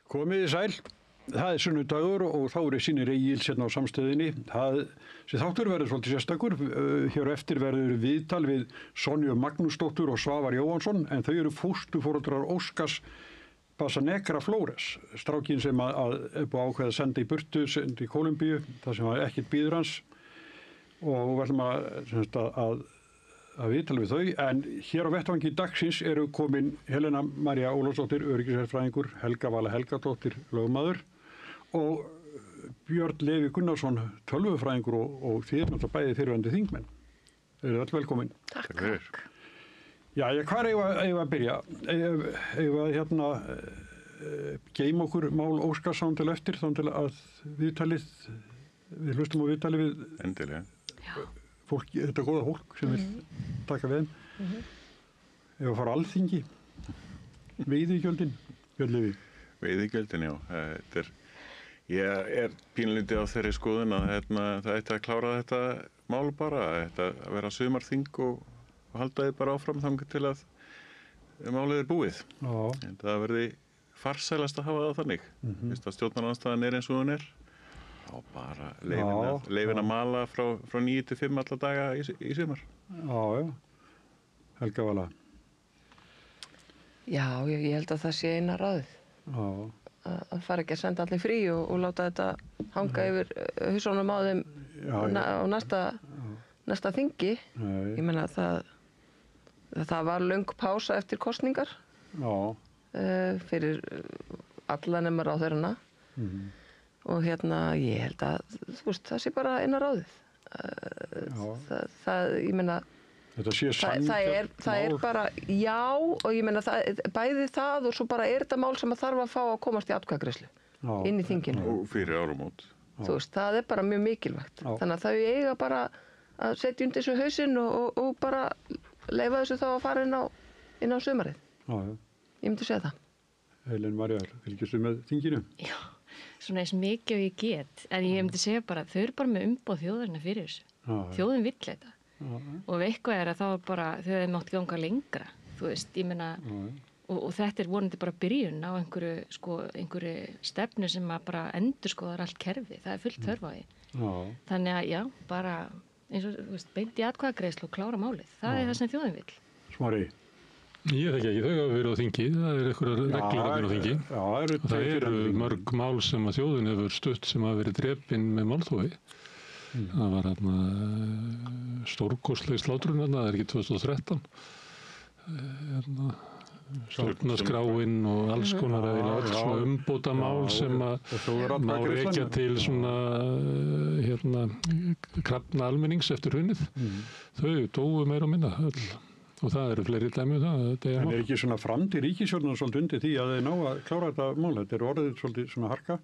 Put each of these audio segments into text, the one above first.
Komiði sæl, það sunnudagur og þá sýnir Egils hérna á samstöðinni. Þessi þáttur verður svolítið sérstakur. Hér eftir verður viðtal við Sonju Magnúsdóttur og Svavar Jóhansson, en þau eru fósturforeldrar Óskars Basanegra Flores, strákin sem er búið ákveða að senda í burtu, senda í Kólumbíu, það sem var ekkert býður hans. Og við ætlum að viðtala við þau, en hér á vettvangi dagsins eru komin Helena María Ólafsdóttir, öryggisherfræðingur, Helga Vala Helgadóttir, lögmaður og Björn Leví Gunnarsson, tölvufræðingur og þið náttúrulega bæði fyrirverandi þingmenn. Þeir eru öll velkomin. Takk. Já, hvar eigum að byrja? Eigum að geima okkur mál Óskars án til eftir, þá til að við hlustum á viðtalið við endilega. Fólk, þetta góða fólk sem vil taka við þeim. Ef að fara á Alþingi, veiðigjöldin, Björn Leví. Veiðigjöldin, já. Ég pínlítið á þeirri skoðun að það ætti að klára þetta mál bara, þetta að vera sumarþing og halda þið bara áfram þangað til að málið búið. Það verði farsælast að hafa það þannig. Fyrst að stjórnarandstaðan eins og hún og bara leifin að mala frá 9 til 5 alla daga í sumar. Já. Helga Vala. Já, ég held að það sé eina ráðið. Að fara ekki að senda allir frí og láta þetta hanga yfir húsunum á þeim á næsta þingi. Ég meina það var löng pása eftir kosningar fyrir alla nema ráðherrana. Og ég held að það sé bara eina ráðið. Ég meina, það er bara, já, og ég meina, bæði það og svo bara þetta mál sem að þarf að fá að komast í atkvæðagreiðslu inn í þinginu. Og fyrir áramót. Það er bara mjög mikilvægt. Þannig að þau eiga bara að setja undir þessu hausinn og bara leyfa þessu þá að fara inn á sumarið. Ég myndi segja það. Helena María, fylgjastu með þinginu? Já. Svona eins mikið og ég get, en ég myndi segja bara þau eru bara með umboð þjóðarinnar fyrir þessu. Þjóðin vill þetta. Og ef eitthvað er að þá er bara þau hefði mátt ganga lengra, þú veist, ég meina og þetta er vonandi bara byrjun á einhverju stefnu sem að bara endurskoðar allt kerfi, það er fullt þörf á því. Þannig að já, bara eins og þú veist, beint í atkvæðagreiðslu og klára málið, það er það sem þjóðin vill. Smári. Ég þekki ekki, þau hafa verið á þingi, það einhverjar reglur á þingi og það eru mörg mál sem að þjóðin hefur stutt sem hafa verið drepin með málþófi. Það var stórkostleg slátrun, það er ekki 2013, stjórnarskráin og alls konar öll svona umbótamál sem að má rekja til svona krafna almennings eftir hrunið. Þau dóu meira og minna öll. Og það eru fleiri dæmi það. En ekki svona framtíð ríkisstjórnar svolítið undir því að þeir ná að klára þetta mál? Þetta orðið svolítið svona harka?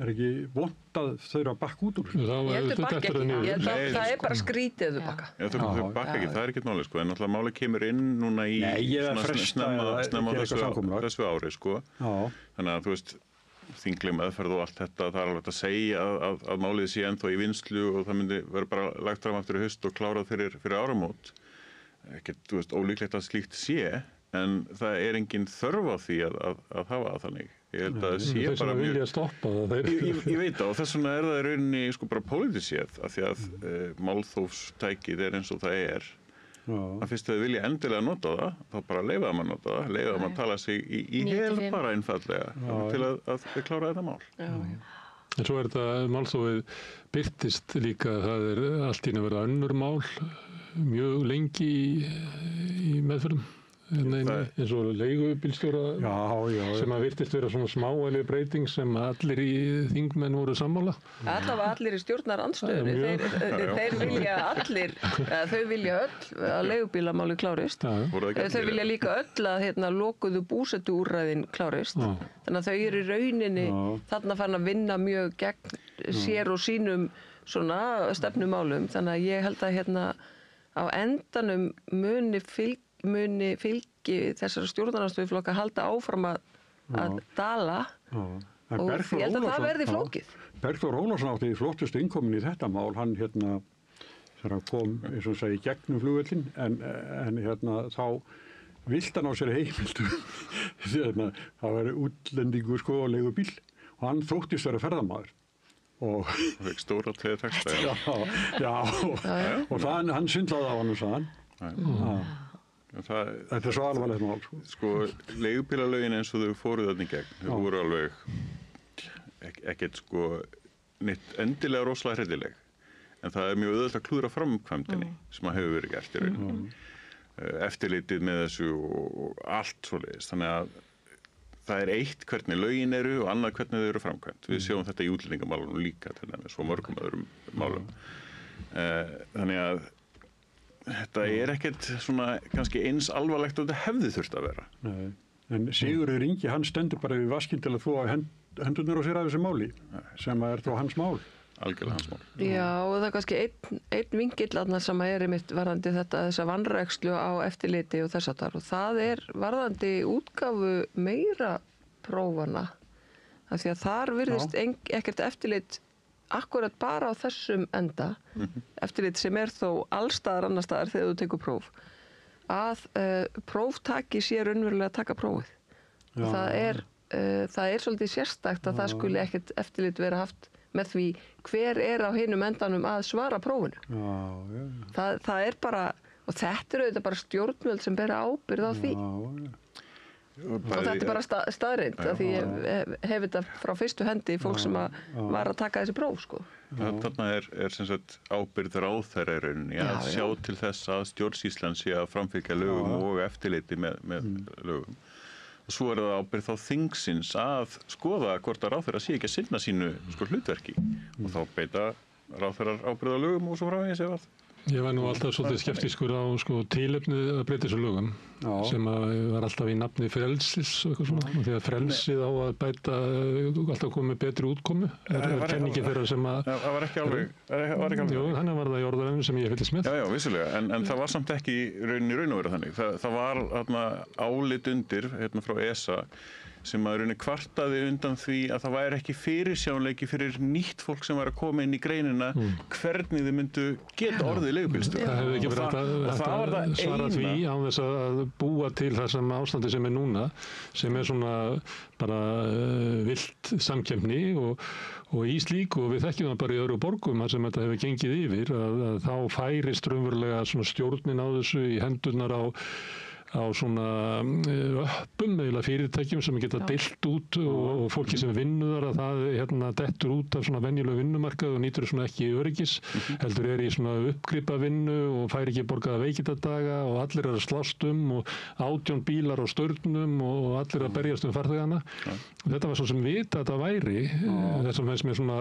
Ekki vont að þau eru að bakka út úr? Ég heldur bakka ekki. Það er bara skrítið þau bakka. Þau bakka ekki, það er ekkert máli, en náttúrulega máli kemur inn núna í snemma þessu ári, Þannig að þú veist, þingleg meðferð og allt þetta, það er alveg að segja að málið sé ennþá í vinnslu og það myndi vera bara lagt fram eftir haust og klárað fyrir áramót. Ekkert, þú veist, ólíklegt að slíkt sé, en það er engin þörf á því að hafa það þannig. Ég held að það sé bara mjög... vilja stoppa það. Ég veit það, og þess vegna er það í rauninni bara pólitískt séð, af því að málþófstækið er eins og það er. Að fyrst þau vilja endilega nota það, þá bara leyfa þeim að nota það, leyfa þeim að tala sig í hel bara einfaldlega til að klára þetta mál. En svo er þetta málþófið birtist líka, það er allt í einu verið önnur mál mjög lengi í meðferðum eins og leigubílstjóra sem að virtist vera svona smávægileg breyting sem allir í þingmenn voru sammála. Allavega allir í stjórnarandstöðunni, þeir vilja allir, þau vilja öll að leigubílamáli klárist. Þau vilja líka öll að lokuðu búsetuúrræðin klárist. Þannig að þau eru í rauninni þarna farin að vinna mjög gegn sér og sínum svona stefnumálum. Þannig að ég held að á endanum muni fylgi þessara stjórnarandstöðuflokka halda áfram að dala og ég held að það verði flókið. Bergþór Ólason átti flottustu innkomin í þetta mál, hann þegar hann kom, eins og segi, gegnum flugvöllin, en þá viltan á sér heimildu. Það var útlendingur sko og leigubíl og hann þóttist vera ferðamaður. Og það fekk stóra texta. Já, og hann svindlaði á hann og sagði hann. Þetta svo alvarlegt mál. Sko, leigubílalögin eins og þau fóruð þarna í gegn, þau voru alveg ekkert sko neitt endilega rosalega hryllileg. En það mjög auðvitað að klúðra framkvæmdinni sem að hefur verið gert í rauninni. Eftirlitið með þessu og allt svoleiðis. Þannig að það eitt hvernig lögin eru og annað hvernig þau eru framkvæmt. Við sjáum þetta í útlendingamálunum líka til dæmis og mörgum öðrum málum. Þannig að þetta ekkert svona kannski eins alvarlegt og þetta hefði þurft að vera. Nei. En Sigurður Ingi, hann stendur bara við vaskinn til að þvo hendurnar á sér af þessu máli sem þó hans mál. Algjörlega hans mál. Já, og það kannski einn vingill sem einmitt varðandi þessa vanrækslu á eftirliti og þess aftar og það varðandi útgáfu meira prófana. Af því að þar virðist ekkert eftirlit akkurat bara á þessum enda, eftirlit sem þó allstaðar annar staðar þegar þú tekur próf, að próftaki sé raunverulega að taka prófið. Það svolítið sérstakt að það skuli ekkert eftirlit vera haft með því hver á hinum endanum að svara prófinu. Það bara, og þetta auðvitað bara stjórnvöld sem bera ábyrgð á því. Og þetta bara staðreynd, af því ég hef þetta frá fyrstu hendi fólk sem var að taka þessi próf, sko. Þarna sem sagt ábyrgð ráðherra í rauninni að sjá til þess að stjórnsýslan sé að framfylgja lögum og eftirliti með lögum. Og svo það ábyrgð þá þingsins að skoða hvort að ráðherra sé ekki að sinna sínu hlutverki og þá beita ráðherrar ábyrgð á lögum og svo framvegis ef að. Ég var nú alltaf svolítið skeptískur á tilefnið að breyta þessu lögum sem var alltaf í nafni frelsis og eitthvað svona. Því að frelsið á að bæta alltaf komið betri útkomu. Kenningi þeirra sem að. Það var ekki alveg. Jú, þannig var það í orðaræðinu sem ég fylgist með. Já, vissulega. En það var samt ekki raun og vera þannig. Það var álit undir frá ESA sem að rauninni kvartaði undan því að það væri ekki fyrirsjáanleiki fyrir nýtt fólk sem var að koma inn í greinina hvernig þið myndu geta orðið leigubílstjórar. Það hefði ekki verið að svara því á þess að búa til þessum ástandi sem núna, sem svona bara vilt samkeppni og í slíku, og við þekkjum það bara í öðru borgum þar sem þetta hefur gengið yfir, að þá færist raunverulega svona stjórnin á þessu í hendurnar á svona öppum eða fyrirtækjum sem geta deilt út og fólki sem vinnur að það dettur út af svona venjulegu vinnumarkað og nýtur svona ekki öryggis, heldur í svona uppgripa vinnu og fær ekki borgaða veikindadaga og allir að slást og 18 bílar á störnum og allir að berjast farþegana. Þetta var svo sem vita að þetta væri, þess að fannst mér svona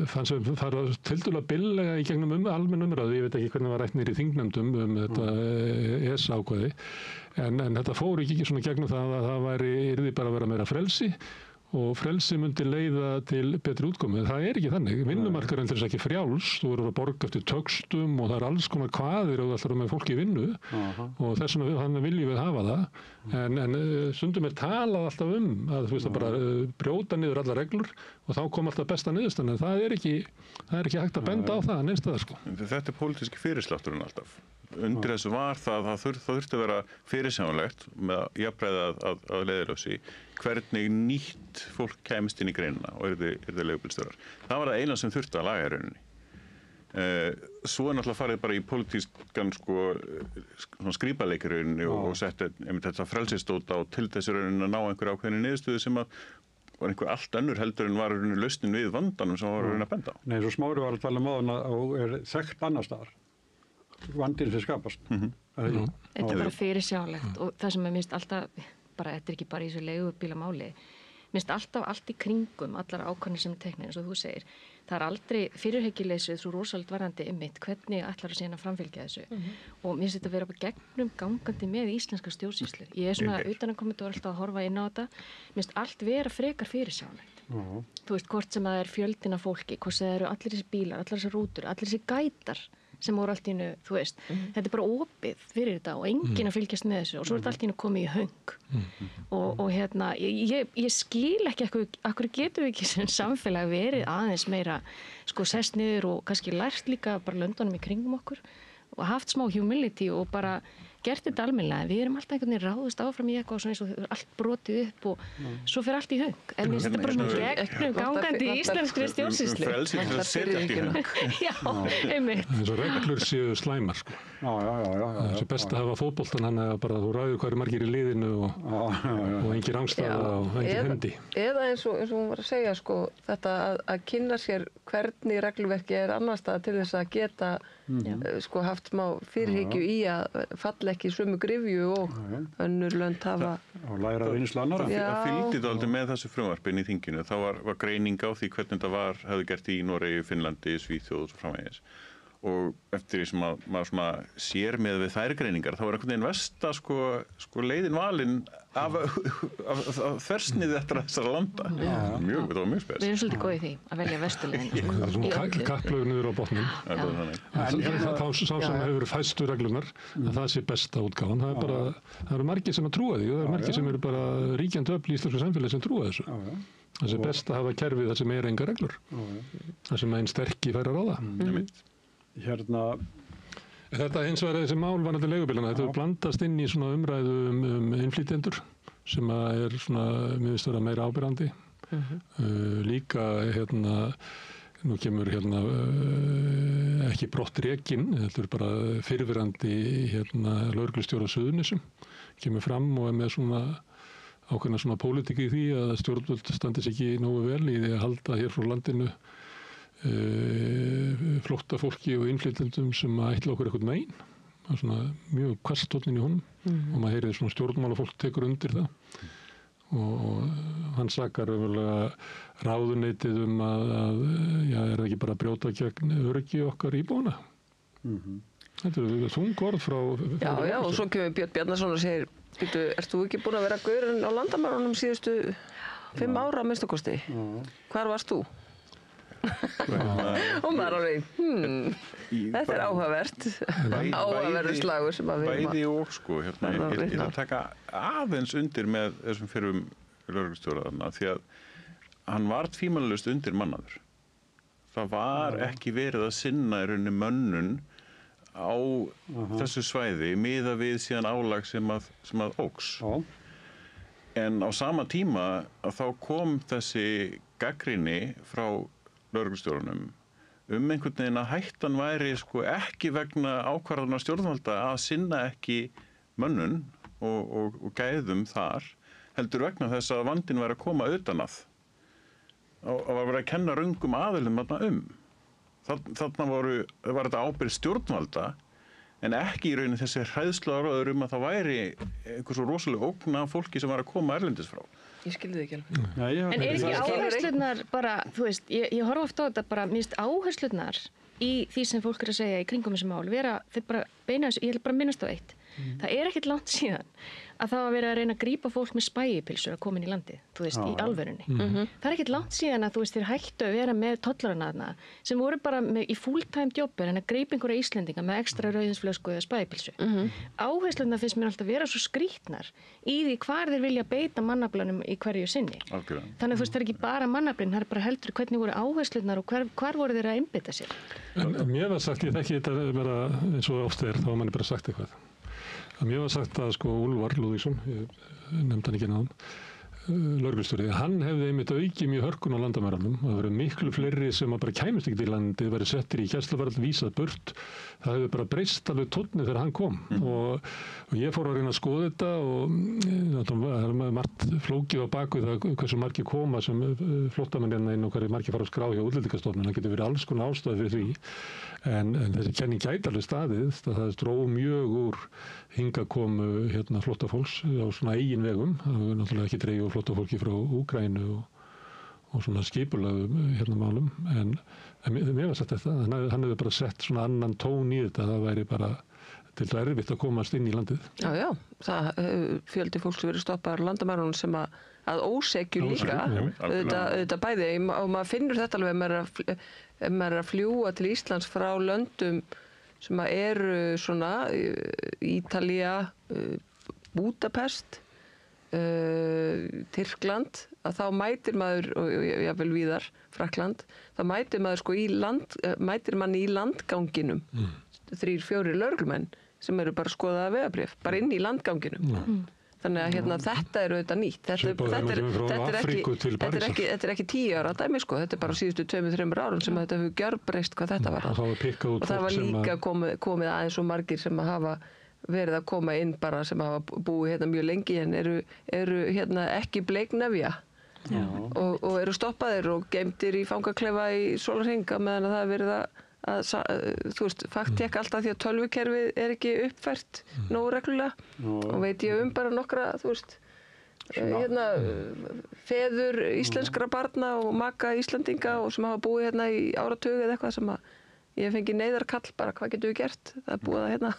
fannst sem fara tildulega billega í gegnum almenn umræðu, ég veit ekki hvernig var rætt niður í þingnefndum þetta ESA-ákvæði. En þetta fór ekki svona gegnum það að það yrði bara að vera meira frelsi og frelsi myndi leiða til betri útkomu. Það ekki þannig. Vinnumarkaðurinn til þess ekki frjáls, þú verður að borga eftir töxtum og það alls konar kvaðir og alltaf með fólki í vinnu og þess vegna viljum við hafa það. En stundum talað alltaf að þú veist að bara brjóta niður alla reglur og þá kom alltaf besta niðurstaðan, en það ekki hægt að benda á það neins staðar, sko. Þetta pólitíski fyrirslátturinn alltaf. Undir þessu var það þurfti að vera fyrirsjáanlegt með jafnræði að leiðarljósi hvernig nýtt fólk kæmist inn í greinina og yrði leigubílstjórar. Það var það eina sem þurfti að laga í rauninni. Svo náttúrulega farið bara í pólitískan skrýpaleik í rauninni og setti þetta frelsistóta og til þessi rauninni að ná einhverju ákveðinni niðurstöðu sem að var einhver allt önnur heldur en var rauninni lausnin við vandanum sem var rauninni að benda á. Nei, svo Smári var að tala og þekkt annar staðar. Vandinn sem skapast. Þetta bara fyrirsjáanlegt og það sem mér finnst alltaf, þetta ekki bara í þessu leigubílamáli, mér finnst alltaf allt í kringum, allar ákvarðanir sem tekna eins og þú segir. Það aldrei fyrirhyggjuleysið svo rosalega varðandi hvernig ætlar að síðan að framfylgja þessu. Og mér finnst þetta að vera gegnum gangandi með íslenska stjórnsýslu. Ég svona utanaðkomandi og alltaf að horfa inn á þetta. Mér finnst allt vera frekar fyrirsjáanlegt. Þú veist, hvort sem það fjöldin af fólki, hvort sem það eru allir þessi bílar, allir þessi rútur, allir þessi gætar sem voru allt í einu, þú veist, þetta bara opið fyrir þetta og enginn að fylgjast með þessu og svo þetta allt í einu komið í höng og ég skil ekki akkur getum við ekki sem samfélag verið aðeins meira sest niður og kannski lært líka bara löndunum í kringum okkur og haft smá humility og bara gert þetta almennilega. Við erum alltaf einhvern veginn ráðist áfram í eitthvað svona eins og allt brotið upp og svo fer allt í höng. En mér finnst þetta bara svona gegnum gangandi í íslenskri stjórnsýslu. Frelsi til að setja allt í höng. Já, einmitt. Eins og reglur séu slæmar, sko. Það er best að hafa fótboltan hann eða bara þú ræður hvað margir í liðinu og engin rangstaða og engin hendi. Eða eins og hún var að segja, sko, þetta að kynna sér hvernig reglverki annars staðar til þess að geta sko haft smá fyrirhyggju í að falla ekki í sömu gryfju og önnur lönd hafa og læra reynslu annarra. Það fylgdi það aldrei með þessu frumvarpinu í þinginu. Það var greining á því hvernig þetta hefði gert í Noregi, Finnlandi, Svíþjóð og svo framvegis. Og eftir því sem maður svona sér með við þær greiningar, þá var einhvern veginn versta sko leiðin valin af þversnið eftir þessara landa. Það var mjög spes. Við erum svolítið góðið því að velja vestulegin. Það er svona kapplögu niður á botnin. Sá sem hefur fæstu reglunar, að það sé besta útgáfan. Það eru margir sem að trúa því og það eru margir sem eru bara ríkjandi öfl í íslensku samfélagi sem trúa þessu. Það sé best að hafa kerfið þar sem engar reglur. Það sem einn sterki fær að ráða. Þetta hins vegar þessi mál varðandi leigubílana, þetta blandast inn í svona umræðu innflytjendur sem er svona, mér finnst vera meira ábyrgandi. Líka nú kemur ekki brott rekin, þetta er bara fyrrverandi lögreglustjóri á Suðurnesjum, kemur fram og er með svona ákveðna svona pólitík í því að stjórnvöld standi sig ekki nógu vel í því að halda hér frá landinu flóttafólki og innflytjendum sem ætla okkur eitthvað megin. Það er svona mjög hvasst tónninn í honum og maður heyrið svona stjórnmálafólk tekur undir það og hann sakar raunverulega ráðuneytið að er það ekki bara að brjóta gegn öryggi okkar íbúana. Þetta er þung orð frá Já, og svo kemur Björn Bjarnason og segir, ert þú ekki búin að vera gaurinn á landamærunum síðustu 5 ára að minnsta kosti? Hvar varst þú? Og maður alveg þetta er áhugaverður slagur sem að við bæði og sko ég að taka aðeins undir með þessum fyrrum lögreglustjóra því að hann var tvímælalaust undir mannaður. Það var ekki verið að sinna í rauninni mönnun á þessu svæði miðað við síðan álag sem að óx. En á sama tíma að þá kom þessi gagnrýni frá lögreglustjórunum einhvern veginn að hættan væri sko ekki vegna ákvarðana stjórnvalda að sinna ekki mönnun og gæðum þar, heldur vegna þess að vandinn væri að koma utan að var verið að kenna röngum aðilum þarna var þetta ábyrgð stjórnvalda en ekki í rauninni þessi hræðsluáróður að það væri einhver svo rosalega ógn af fólki sem var að koma erlendis frá. Ég skilði ekki alveg. En er ekki áherslurnar bara, þú veist, ég horfa oft á þetta bara, mér finnst áherslurnar í því sem fólk er að segja í kringum þessi mál, þeir bara beina þessu, ég vil bara minnast á eitt. Það er ekkert langt síðan að það var verið að reyna að grípa fólk með spægipilsur að koma inn í landið, þú veist, í alvörunni. Það er ekkert langt síðan að þú veist, þeir hættu að vera með tollarana þarna sem voru bara í full-time jobbir en að grípa einhverja Íslendinga með ekstra rauðinsflösku eða spægipilsu. Áherslurnar finnst mér alltaf vera svo skrýtnar í því hvar þeir vilja beita mannaflanum í hverju sinni. Þannig að þú veist, það er ekki bara mannaflin, það er bara heldur hvernig voru áherslurnar og hvar voru þeir að einbeita sér. En mér var sagt, ég þekki þetta bara eins og oft þá var manni bara sagt eitthvað. Mér var sagt að sko Úlfar Lúðvíksson, ég nefndi hann ekki náðan, lögreglustjóri, hann hefði einmitt aukið mjög hörkun á landamærunum og það verið miklu fleiri sem bara kæmust ekki til landið, verið settir í gæsluvarðhald, vísað burt. Það hefði bara breyst alveg tónninn þegar hann kom og ég fór að reyna að skoða þetta og það er margt flókið á baku það hversu margir koma sem flóttamennina inn og hverju margir fara að skrá hjá Útlendingastofnun. Það getur verið alls konar ástæði fyrir því en þessi kenning gæti alveg staðið það dró mjög úr hingakomu flóttafólks á svona eigin vegum. Það var náttúrulega ekki dreigið flóttafólki frá Úkraínu og svona skipulögðum málum en mér var sagt þetta, hann hefði bara sett svona annan tón í þetta, það væri bara til það erfitt að komast inn í landið. Já, það fjöldi fólks verið stoppaðar á landamærunum sem að ósekju líka, auðvitað bæði og maður finnur þetta alveg ef maður er að fljúga til Íslands frá löndum sem eru svona Ítalía, Búdapest, Tyrkland, að þá mætir maður og jáfnvel víðar, Frakkland, þá mætir maður sko mætir manni í landganginum 3-4 lögreglumenn sem eru bara skoðaða vegabréf, bara inn í landganginum. Þannig að þetta er auðvitað nýtt. Þetta er ekki 10 ára dæmi, sko. Þetta er bara síðustu 2-3 árum sem þetta hefur gjörbreyst hvað þetta var. Og það var líka komið aðeins og margir sem hafa verið að koma inn bara sem hafa búið mjög lengi en eru ekki bleiknefja og eru stoppaðir og geymdir í fangaklefa í sólarhringa meðan að það er verið að þú veist, faktekka alltaf því að tölvukerfið er ekki uppfært nógu reglulega og veit ég bara nokkra, þú veist, feður íslenskra barna og maka Íslendinga og sem hafa búið í áratugi eða eitthvað sem að ég fengi neyðarkall bara, hvað getum við gert? Það er búið að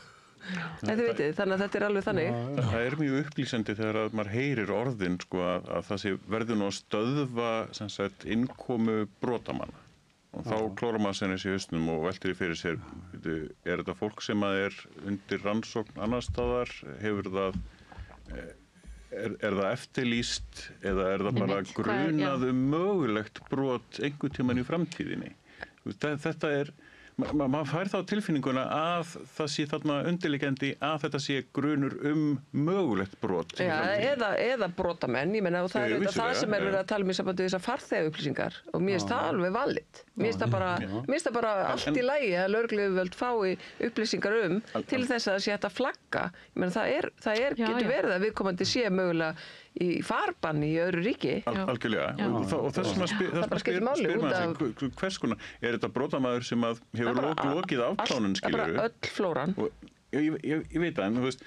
þið vitið, þannig að þetta er alveg þannig. Það er mjög upplýsandi þegar að maður heyrir orðin, sko, að það sé verður nú að stöðva sem sagt innkomu brotamanna. Og þá klórar maður sér í hausnum og veltir fyrir sér, er þetta fólk sem er undir rannsókn annar staðar, hefur það, er það eftirlýst eða er það bara grunað mögulegt brot einhvern tímann í framtíðinni? Þetta er, maður fær þá tilfinninguna að það sé þarna undirliggjandi að þetta sé grunur mögulegt brot. Já, eða brotamenn, ég meina, og það er það sem er verið að tala um í sambandi við þessar farþegaupplýsingar og mér finnst það alveg valid. Mér finnst það bara allt í lagi að lögregluyfirvöld fái upplýsingar til þess að það sé hægt að flagga. Ég meina, það getur verið að viðkomandi sé mögulega í farbanni í öðru ríki. Algjörlega. Og þess vegna spyr maður sig hvers konar, er þetta brotamaður sem að hefur lokið afplánun, skilurðu? Það er bara öll flóran. Ég veit það, en þú veist,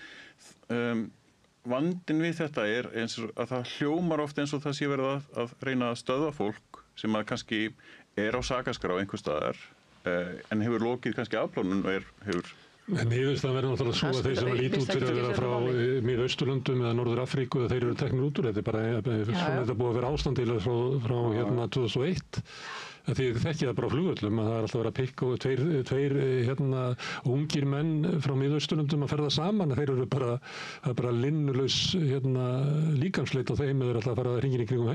vandinn við þetta er eins og að það hljómar oft eins og það sé verið að reyna að stöðva fólk sem að kannski er á sakaskrá einhvers staðar, en hefur lokið kannski afplánun og hefur... En niðurstaðan verður náttúrulega svo að þeir sem líti út fyrir að vera frá Mið-Austurlöndum eða Norður-Afríku, þeir eru teknir út úr. Þetta er bara, þetta búið að vera ástandilega frá 2001. Því þekki það bara á flugvöllum að það er alltaf verið að pikka og tveir ungir menn frá Mið-Austurlöndum að ferða saman. Þeir eru bara linnulaus líkamsleit á þeim eða alltaf að fara að hringja í kringum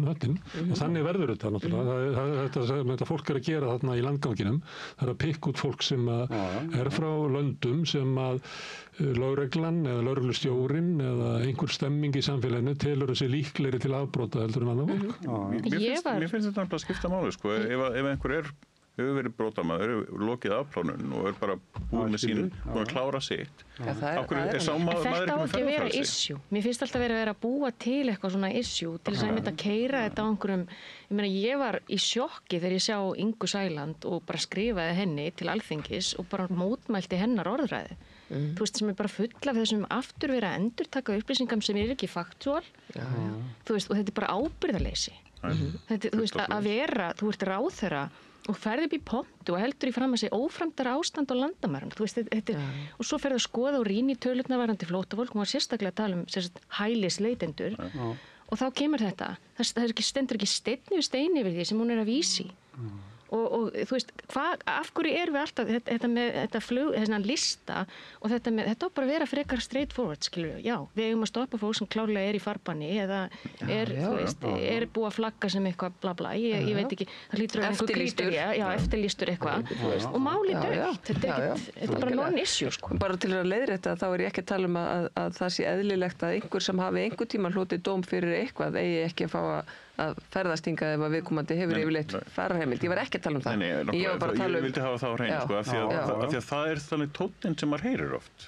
höndin. Og þannig verður þetta náttúrulega. Þetta fólk er að gera þarna í landganginum. Það er að pikka út fólk sem er frá löndum sem að lögreglan eða lögreglustjórinn eða einhver stemming í samfélaginu telur þessi líklegri til afbrota heldur en annað fólk. Mér finnst þetta að skipta máli, sko. Ef einhver hefur verið brotamaður, lokið afplánun og er bara búin með sín, búin að klára sitt. Þetta á ekki að vera issue. Mér finnst alltaf verið að vera að búa til eitthvað svona issue til þess að ég myndi að keyra þetta á einhverjum. Ég meina, ég var í sjokki þegar ég sá Ingu Sæland og bara skrifaði henni til Alþingis og bara mótmælti hennar orðræði. Þú veist, sem er bara full af þessum aftur verið að endurtaka upplýsingum sem er ekki faktúal. Þú veist, og þetta er bara ábyrgðarleysi. Þú veist, að vera, þú ert ráðherra og ferði upp í pontu og heldur í fram að segja óframdara ástand á landamærum. Þú veist, og svo ferði að skoða og rýna í tölurnar varðandi flóttafólk og var sérstaklega að tala um hælisleitendur. Og þá kemur þetta. Það stendur ekki steinn yfir stein yfir því sem hún er að vísi. Og þú veist, af hverju erum við alltaf þetta með þetta lista og þetta á bara að vera frekar straight forward, skilur við. Já, við eigum að stoppa fólk sem klárlega er í farbanni eða er búið að flagga sem eitthvað bla bla, ég veit ekki, það lítur að einhver kritería, eftirlýstur eitthvað og málið dögt, þetta er bara non-issue, sko. Bara til að leiðrétta þá er ég ekki að tala um að það sé eðlilegt að einhver sem hafi einhver tíma hlotið dóm fyrir eitthvað eigi ekki að fá að ferðast hingað ef að viðkomandi hefur yfirleitt fararheimild. Ég var ekki að tala um það. Ég var bara að tala um... Ég vildi hafa það á hreinu, sko, af því að það er þannig tóninn sem maður heyrir oft.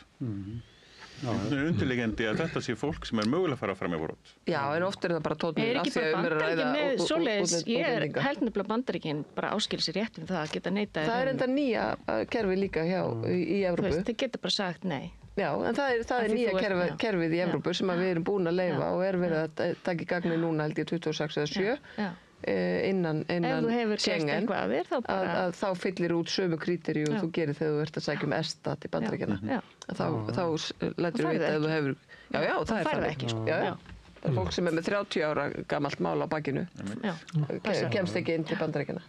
Það er undirliggjandi að þetta sé fólk sem er mögulega að fara fram í brot. Já, en oft er það bara tóninn af því að Bandaríkin með svoleiðis, ég held nefnilega Bandaríkin bara áskil sér rétt við það að geta neitað. Það er enda nýja kerfi líka í Evrópu. Þeir geta bara sagt nei. Já, en það er nýja kerfið í Evrópu sem við erum búin að leyfa og er verið að taka í gagni núna held ég 26 eða 7 innan Schengen að þá fyllir út sömu kríteríu og þú gerir þegar þú ert að sækja ESTA til Bandaríkjanna. Þá lætur við vita ef þú hefur... Já, það er það ekki. Það er fólk sem er með 30 ára gamalt mál á bakinu. Kemst ekki inn til Bandaríkjanna.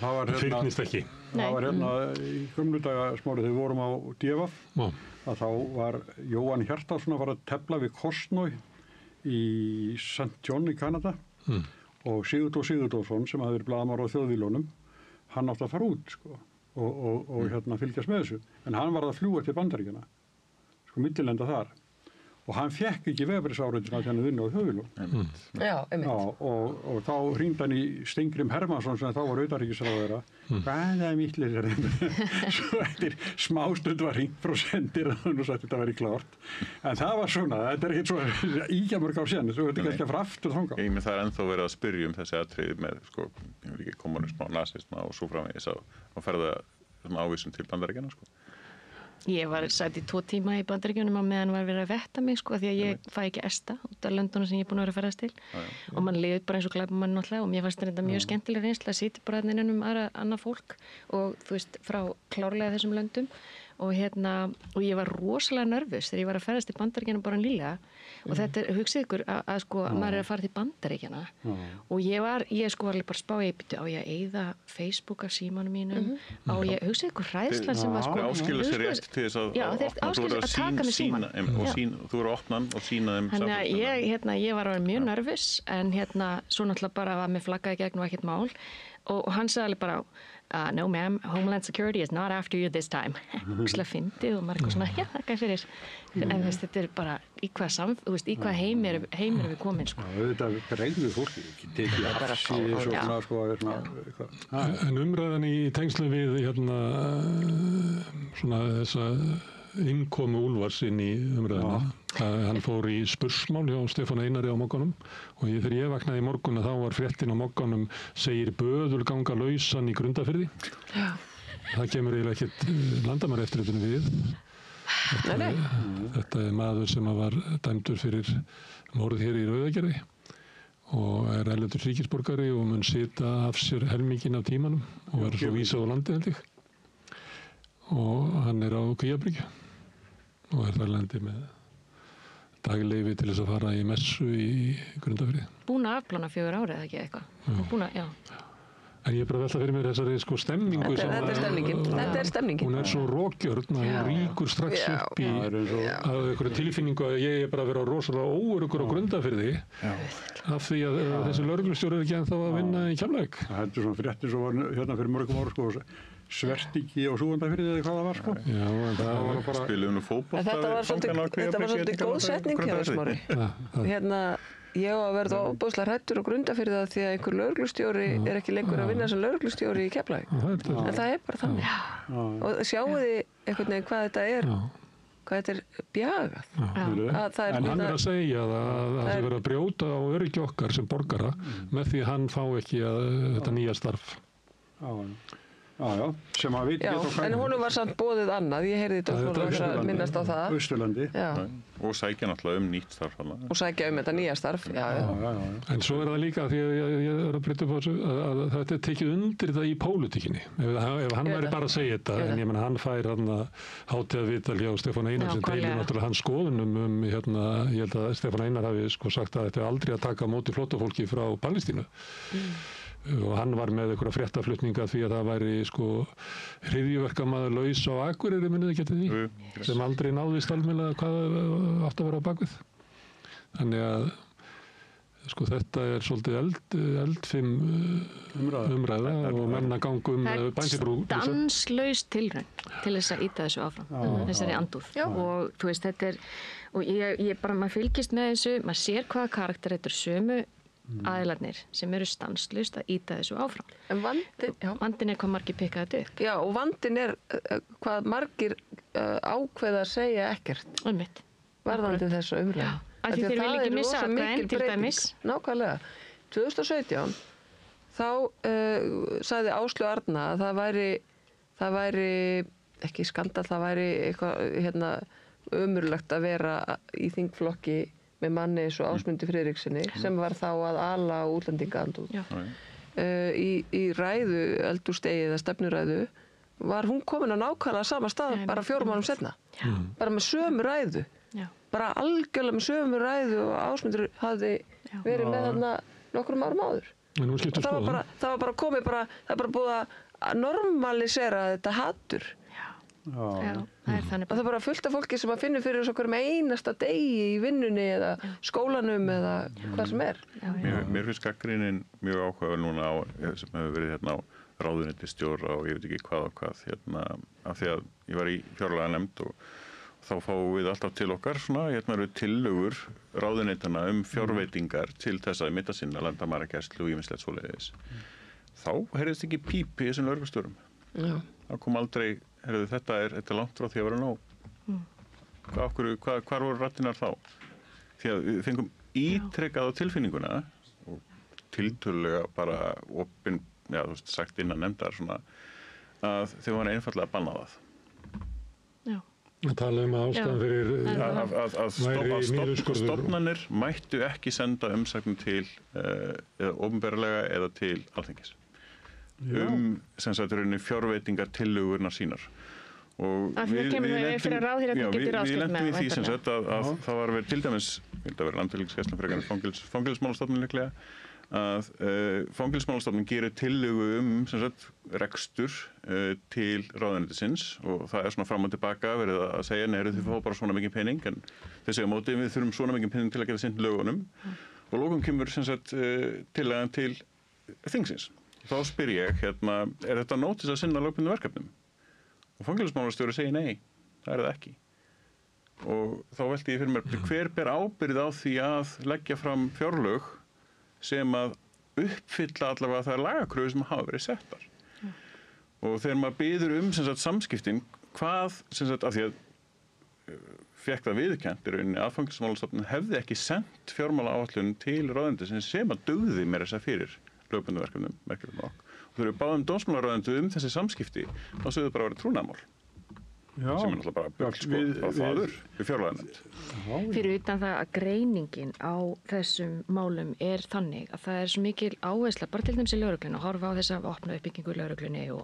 Það fylgnist ekki. Það var hérna í gömlu daga smári þegar við vorum á DFF að þá var Jóhann Hjartarson að fara að tefla við Costnoi í St. John í Kanada og Sigurður Sigurðsson sem hafði verið blaðamaður á Þjóðvílunum, hann átti að fara út, sko. og fylgjast með þessu. En hann var að fljúga til Bandaríkjanna, sko millilenda þar. Og hann fekk ekki vegabréfsáritun að hann vinna á þjóðvílu. Já, einmitt. Og þá hringdi hann í Steingrim Hermannsson sem þá var utanríkisráðherra. Hvaða vitleysir er þetta? Svo eftir smástund var hringt frá sendir og nú sagt þetta væri klárt. En það var svona, þetta er ekkert svo ígjamörg á sen, þú veit ekki að fara aftur þangað. Ég með það er ennþá verið að spyrja þessi atriði með sko, kommunisma og nasisma og svo framvegis að ferða ávísun til Bandaríkjanna sko. Ég var sætt í 2 tíma í Bandaríkjunum á meðan var verið að vetta mig sko því að ég fæ ekki ESTA út af löndunum sem ég er búin að vera að ferðast til og mann liður bara eins og glæpamann náttúrulega og mér fannst þetta mjög skemmtileg reynsla að sitja bara innan annað fólk og þú veist frá klárlega þessum löndum og og ég var rosalega nervus þegar ég var að ferðast til Bandaríkjanna bara nýlega og þetta hugsið ykkur að sko maður er að fara til Bandaríkjanna og ég sko var alveg bara spá á ég að eyða Facebook af símanum mínum hugsið ykkur hræðslan sem var sko áskilja sér rétt til þess að taka mig síman þú eru að opna hann og sína þeim þannig að ég var mjög nervus en svo náttúrulega bara var mér flaggaði gegn og ekkert mál og hann sagði alveg bara no ma'am, Homeland Security is not after you this time húslega fyndið og maður eitthvað svona já, þakka fyrir en þetta er bara í hvað heim erum við komin sko. Þetta reyður fólki ekki tekið afsíði svona sko En umræðan í tengslu við svona þessa innkomu Úlfars inn í umræðina hann fór í spursmál hjá Stefán Einari á Mogganum og þegar ég vaknaði í morgun þá var fréttin á Mogganum segir böðul ganga lausan í Grundarfirði það kemur eiginlega ekkert landamæraeftirlitinu við þetta er maður sem var dæmdur fyrir morð hér í Rauðagerði og er erlendur ríkisborgari og mun sita af sér helminginn af tímanum og verður svo vísað á landi held ég og hann er á Kvíabryggju og er þar landi með dagleyfi til þess að fara í messu í Grundarfirði. Búin að afplána 4 ára eða ekki eitthvað? Já. En ég er bara að velta fyrir mér þessari sko stemningu Þetta er stemningin. Hún er svo rókjörn að hún ríkur strax upp í einhverju tilfinningu að ég er bara að vera rosalega óöruggur á Grundarfirði af því að þessi lögreglustjóri er ekki ennþá að vinna í Keflavík. Það er svona fréttir svo var hérna fyrir mörgum ára sko Svertiki og Súgandafirði eða hvað það var sko. Já, það var bara spilum við fótbolta. Þetta var svolítið góð setning hjá Smári. Ég á að verða ofboðslega hræddur á Grundarfirði því að einhver lögreglustjóri er ekki lengur að vinna sem lögreglustjóri í Keflavík. En það er bara þannig. Og sjáu þið einhvern veginn hvað þetta er bjagað. En hann er að segja að það er verið að brjóta á öryggi okkar sem borgara með því að hann fá ekki þetta nýja starf. Já, sem að við en honum var samt boðið annað, ég heyrði þetta minnast á það Austurlandi og sækja náttúrulega um nýtt starf og sækja þetta nýja starf En svo er það líka því að ég er að breyta upp á þessu að þetta er tekið undir það í pólitíkinni ef hann væri bara að segja þetta en ég menna hann fær hátíðarviðtal hjá Stefán Einar sem deilir náttúrulega hans skoðunum ég held að Stefán Einar hafi sko sagt að þetta er aldrei að taka á móti flóttafólki frá Palestínu og hann var með einhverja fréttaflutninga því að það væri sko hryðjuverkamaður laus á Akureyri minnið ekki eftir því sem aldrei náðist almennilega hvað átt að vera á bakvið þannig að sko þetta er svolítið eldfim umræða og menna gangum bænsibrú stanslaus tilraun til þess að ýta þessu áfram þessari andúð og þú veist þetta er og ég bara maður fylgist með þessu maður sér hvaða karakter þetta er sömu aðilarnir sem eru stanslaust að ýta þessu áfram. En vandinn er hvað margir pikka þetta upp. Já, og vandinn er hvað margir ákveða að segja ekkert. Varðandi þessu umræðu. Af því þeir vil ekki missa atkvæðin til dæmis. Nákvæmlega. 2017 þá sagði Áslaug Arna að það væri ekki skandal, það væri eitthvað ömurlegt að vera í þingflokki með manni eins og Ásmundi Friðriksssyni sem var þá að ala útlendingaandúð. Í ræðu, eldhúsdegi eða stefnuræðu var hún komin á nákvæmlega sama stað bara 4 mánuðum seinna. Bara með sömu ræðu. Bara algjörlega með sömu ræðu og Ásmundur hafði verið með þarna nokkrum árum áður. Það var bara komið það er bara búið að normalisera þetta hatur. Það er bara fullt af fólki sem að finna fyrir þessu okkur með einasta degi í vinnunni eða skólanum eða hvað sem er. Mér finnst gagnrýnin mjög áhugaverð núna sem hefur verið hérna á ráðuneytisstjóra og ég veit ekki hvað og hvað af því að ég var í fjárlaganefnd og þá fáum við alltaf til okkar eru tillögur ráðuneytanna fjárveitingar til þess að mynda sinna landamæragæslu og ýmislegt svoleiðis. Þá heyrðist ekki píp í þessum lögreglustjórum. Það kom aldrei, þetta er langt frá því að vera nóg. Hvar voru raddirnar þá? Því að við fengum ítrekað á tilfinninguna og tiltölulega bara sagt innan nefndar að þau voru einfaldlega að banna það. Að tala ástæðan fyrir að stofnanir mættu ekki senda umsagnir til eða opinberlega eða til Alþingis sem sagt fjárveitingar tillögurnar sínar. Við lentum í því sem sagt að það var verið til dæmis landhelgisgæslan frekar fangelsismálastofnun líklega að Fangelsismálastofnun gerir tillögu sem sagt rekstur til ráðuneytisins og það er fram og tilbaka verið að segja þið fá bara svona mikið pening en þeir segja á móti við þurfum svona mikið pening til að geta sinnt lögunum og lokum kemur sem sagt tillagan til þingsins. Þá spyr ég er þetta nóg til að sinna lögbundnum verkefnum? Og fangelsismálastjóri segir nei, það er það ekki. Og þá velti ég fyrir mér hver ber ábyrgð á því að leggja fram fjárlög sem að uppfylla allavega það lagakröfur sem hafa verið settar. Og þegar maður biður sem sagt samskiptin, hvað sem sagt af því að fékk það viðurkennt í rauninni að Fangelsismálastofnun hefði ekki sendt fjármálaáætlun til ráðuneytisins sem að dugði meira þess að fyrir lögbundnum verkefnum og þau eru báðum dómsmálaráðuneytum þessi samskipti þá sögðu bara að vera trúnaðarmál. Sem er náttúrulega bara bull á þaður í fjárlaganefnd. Fyrir utan það að greiningin á þessum málum er þannig að það er svo mikil áhersla, bara til dæmis í lögreglunni, að horfa á þessa opna uppbyggingu í lögreglunni og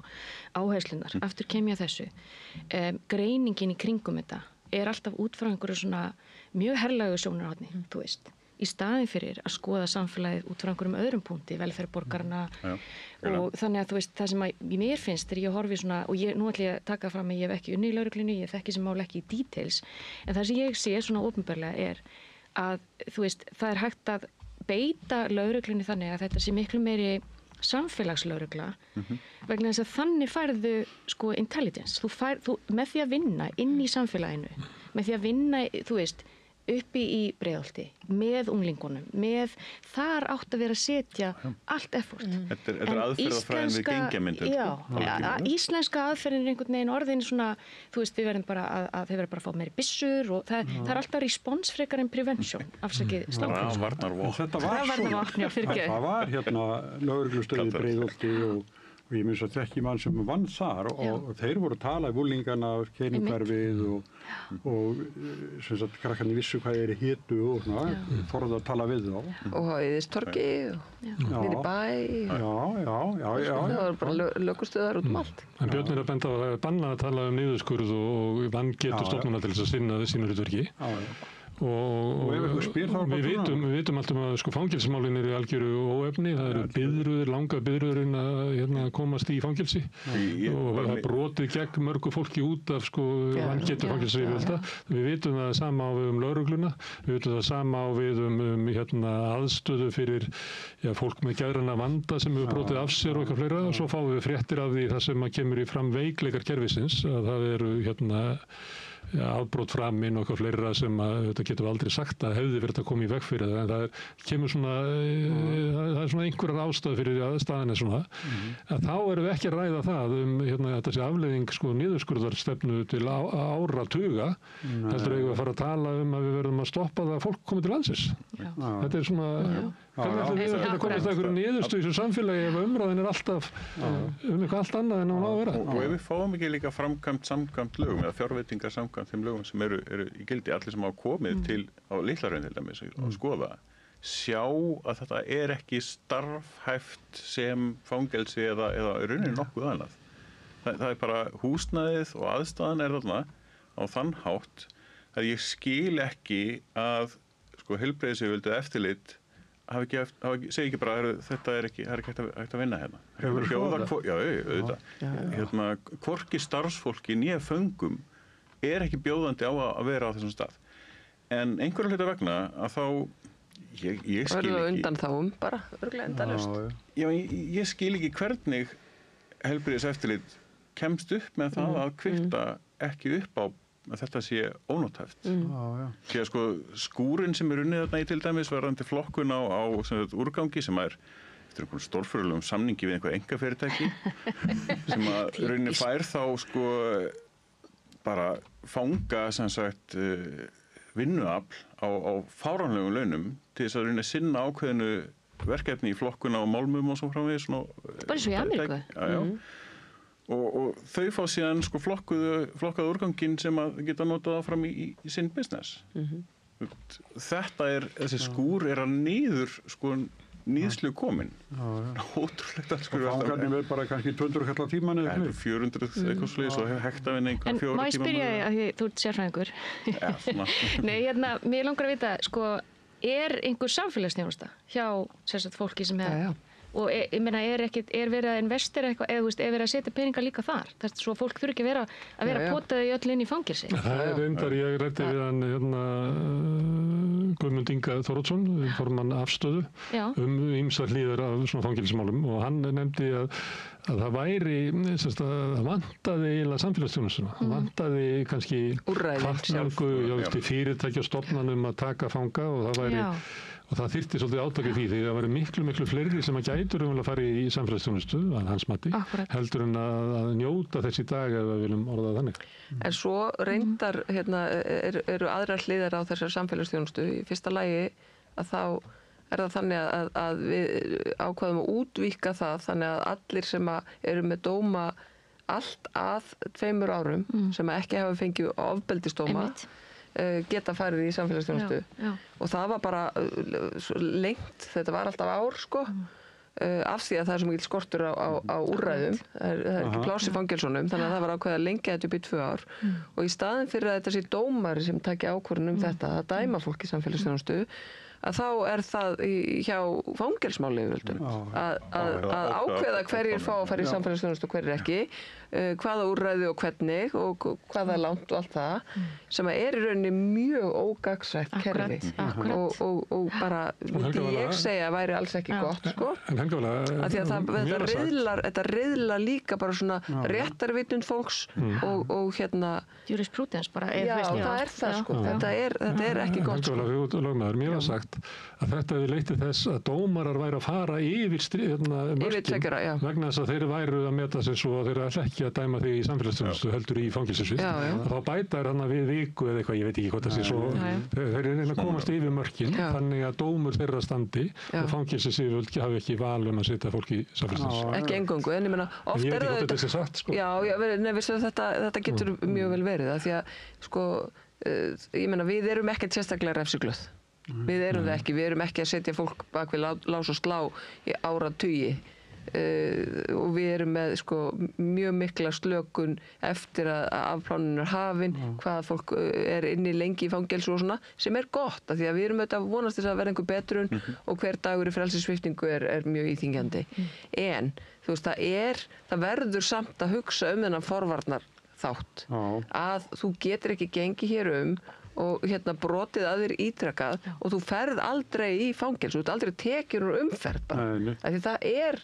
áherslunar. Aftur kem ég að þessu. Greiningin í kringum þetta er alltaf út frá einhverju svona mjög herlægu sjónarhorni, þú veist. Í staðin fyrir að skoða samfélagið út frá einhverjum öðrum punkti, velferð borgarana og þannig að þú veist það sem að mér finnst þegar ég horfi svona og nú ætla ég að taka fram að ég hef ekki unnið í lögreglunni, ég þekki sem mál ekki í details en það sem ég sé svona opinberlega er að þú veist það er hægt að beita lögreglunni þannig að þetta sé miklu meiri samfélagslögregla vegna þess að þannig færðu sko intelligence, þú með því að vinna inn í samfélaginu, með því að vinna þú veist uppi í Breiðholti, með unglingunum, þar átt að vera að setja allt effort. Þetta er aðferðafræðin við gengjamyndun. Já, íslenska aðferðin er einhvern veginn orðin svona, þú veist, við verðum bara að þeir verða bara að fá meiri byssur og það er alltaf response frekar en prevention, afsakið slangkvæmst. Rafvarnarvopn. Það var lögreglustöð í Breiðholti og ég minnst að þekki mann sem vann þar og þeir voru að tala í úlingana og keiningarfið og sem sagt krakkarnir vissu hvað þeir hétu og svona, þorðu að tala við þá. Og Heiðistorgi og niður í bæ. Já. Það voru bara lögustöðar út allt. En Björn er að benda á að banna að tala niðurskurð og vangetu stofnana til þess að sinna sínu hlutverki. Og við vitum alltaf að sko fangelsismálin eru algjöru óefni, það eru biðröðir, langa biðröðurinn að komast í fangelsi og það er brotið gegn mörgu fólki út af sko vangetu fangelsi við vitum það sama á við lögregluna, við vitum það sama á við aðstöðu fyrir fólk með geðræna vanda sem hefur brotið af sér og eitthvað fleira og svo fáum við fréttir af því það sem kemur í fram veikleikar kerfisins að það eru afbrot framinn og eitthvað fleira sem þetta getum við aldrei sagt að hefði verið að koma í veg fyrir það en það kemur svona það er svona einhverjar ástæður fyrir að staðan er svona að þá erum við ekki að ræða það þetta sé afleiðing sko niðurskurðarstefnu til áratuga heldur eigum við að fara að tala að við verðum að stoppa það að fólk komi til landsins þetta er svona hvernig þetta komast að einhverju niðurstöðu í þessu samfélagi ef umræðin er alltaf eitthvað allt annað en hún á að vera og ef við fáum ekki líka framkvæmt samkvæmt lögum eða fjárveitingar samkvæmt þeim lögum sem eru í gildi allir sem hafa komið til á Litla-Hraun til dæmis að skoða sjá að þetta er ekki starfhæft sem fangelsi eða raunin nokkuð annað það er bara húsnæðið og aðstæðan er þarna á þann hátt að ég skil ekki að sko heilbrigðisyfirvöld eða eftirlit segi ekki bara þetta er ekki hægt að vinna hérna. Hvorki starfsfólki né föngum er ekki bjóðandi á að vera á þessum stað. En einhverja hluta vegna að þá ég skil ekki undan þáum bara, örgulega endalaust. Já, ég skil ekki hvernig heilbrigðiseftirlit kemst upp með það að kvikta ekki upp á að þetta sé ónótæft. Því að sko skúrin sem unnið þarna í til dæmis varðandi flokkun á úrgangi sem eftir einhvern stórfurðulegum samningi við einhver einkafyrirtæki sem að rauninni fær þá sko bara fanga sem sagt vinnuafl á fáránlegum launum til þess að rauninni sinna ákveðinu verkefni í flokkun á málmum og svo framvegis. Bara svo í Ameríku. Já. Og þau fá síðan sko flokkaða úrganginn sem að geta notað áfram í sinn business. Þessi skúr að niður sko nýðslu komin. Ótrúlegt að sko. Og fangarnir verður bara kannski 200 kall á tíman eða eitthvað. 400 eitthvað slíðis og hektavinn einhver 4 tíma. En má ég spyrja að þú ert sérfræðingur? Já, svona. Nei, mér langar að vita, sko, einhver samfélagsþjónusta hjá sérstaklega fólki sem og ég meina, verið að investira eitthvað, eða verið að setja peninga líka þar? Þess að svo fólk þurfi ekki að vera potaði öll inn í fangilsi. Það reyndar, ég ræddi við hann Guðmund Inga Þóroddsson, formann Afstöðu, ýmsar hlýðar af svona fangilsmálum og hann nefndi að það væri, það vantaði eiginlega samfélagsþjónustuna, það vantaði kannski hvatningu til fyrirtækja stofnanum að taka fanga og það væri og það þyrfti svolítið átakið því því það væri miklu fleiri sem að gætur að fara í samfélagsþjónustu að hans mati heldur en að njóta þess í dag ef við viljum orða þannig. En svo reyndar eru aðrar hliðar á þessar samfélagsþjónustu. Í fyrsta lagi að þá það þannig að við ákvaðum að útvíkka það þannig að allir sem eru með dóma allt að 2 árum sem ekki hafa fengið ofbeldisdóma geta farið í samfélagsþjónustu og það var bara lengt, þetta var alltaf ár sko af því að það svo mikil skortur á úrræðum það er ekki pláss í fangelsunum þannig að það var ákveðið að lengja þetta upp í 2 ár og í staðinn fyrir að þetta sé dómari sem taki ákvörðun þetta að dæma fólk í samfélagsþjónustu að þá það hjá fangelsmálayfirvöldum að ákveða hverjir fá að fara í samfélagsþjónustu og hverjir ekki hvaða úrræði og hvernig og hvaða langt og allt það sem í rauninni mjög ógagnsætt kerfi og bara myndi ég segja að væri alls ekki gott sko af því að þetta riðlar líka bara svona réttarvitund fólks og jurisprudens bara það það sko þetta er ekki gott sko. Mér var sagt að þetta hefði leitt til þess að dómarar væru að fara yfir mörkin vegna þess að þeir væru að meta sig svo að þeir ætla ekki að dæma þig í samfélagsþjónustu heldur í fangelsisvist þá bæta þær við viku eða eitthvað, ég veit ekki hvort það sé svo þeir reyna að komast yfir mörkin þannig að dómur þeirra standi og fangelsisvöld hafi ekki val að setja fólk í samfélagsþjónustu. Ekki eingöngu, en ég meina oft ég veit ekki hvort þetta sé satt sko. Þetta getur mjög vel verið af því að sko ég meina við erum ekkert sérstaklega refsiglöð. Við erum það ekki, við erum ekki að setja fólk bak við lás og slá í áratugi og við erum með sko mjög mikla slökun eftir að afplánunin er hafin, hvað fólk er inni lengi í fangelsi og svona, sem er gott af því að við erum auðvitað vonast þess að vera einhver betrun og hver dagur í frelsissviptingu er mjög íþyngjandi. En þú veist, það verður samt að hugsa þennan forvarnar þátt að þú getur ekki gengið hér og brotið að þér ítrekað og þú ferð aldrei í fangelsi, þú ert aldrei tekjur úr umferð bara. Því það er